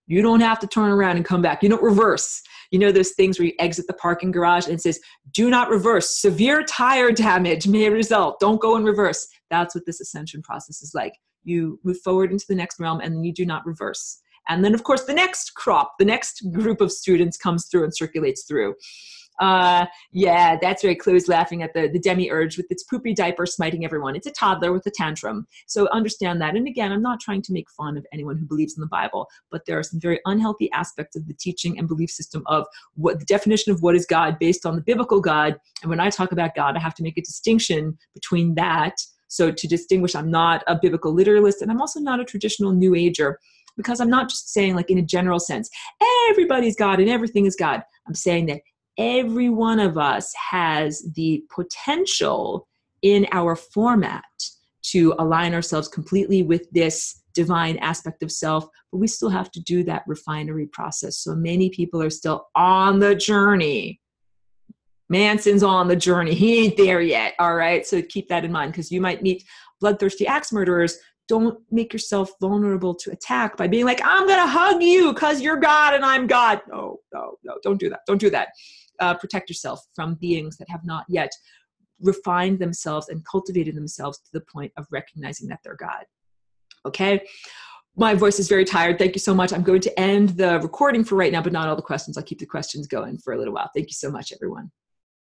You don't have to turn around and come back. You don't reverse. Those things where you exit the parking garage and it says, do not reverse. Severe tire damage may result. Don't go in reverse. That's what this ascension process is like. You move forward into the next realm and you do not reverse. And then, of course, the next group of students comes through and circulates through. Yeah, that's right. Chloe's laughing at the demiurge with its poopy diaper smiting everyone. It's a toddler with a tantrum. So understand that. And again, I'm not trying to make fun of anyone who believes in the Bible, but there are some very unhealthy aspects of the teaching and belief system of what the definition of what is God based on the biblical God. And when I talk about God, I have to make a distinction between that. So to distinguish, I'm not a biblical literalist, and I'm also not a traditional New Ager, because I'm not just saying, like, in a general sense, everybody's God and everything is God. I'm saying that every one of us has the potential in our format to align ourselves completely with this divine aspect of self, but we still have to do that refinery process. So many people are still on the journey. Manson's on the journey. He ain't there yet. All right. So keep that in mind, because you might meet bloodthirsty axe murderers. Don't make yourself vulnerable to attack by being like, I'm going to hug you because you're God and I'm God. No, no, no. Don't do that. Don't do that. Protect yourself from beings that have not yet refined themselves and cultivated themselves to the point of recognizing that they're God. Okay. My voice is very tired. Thank you so much. I'm going to end the recording for right now, but not all the questions. I'll keep the questions going for a little while. Thank you so much, everyone.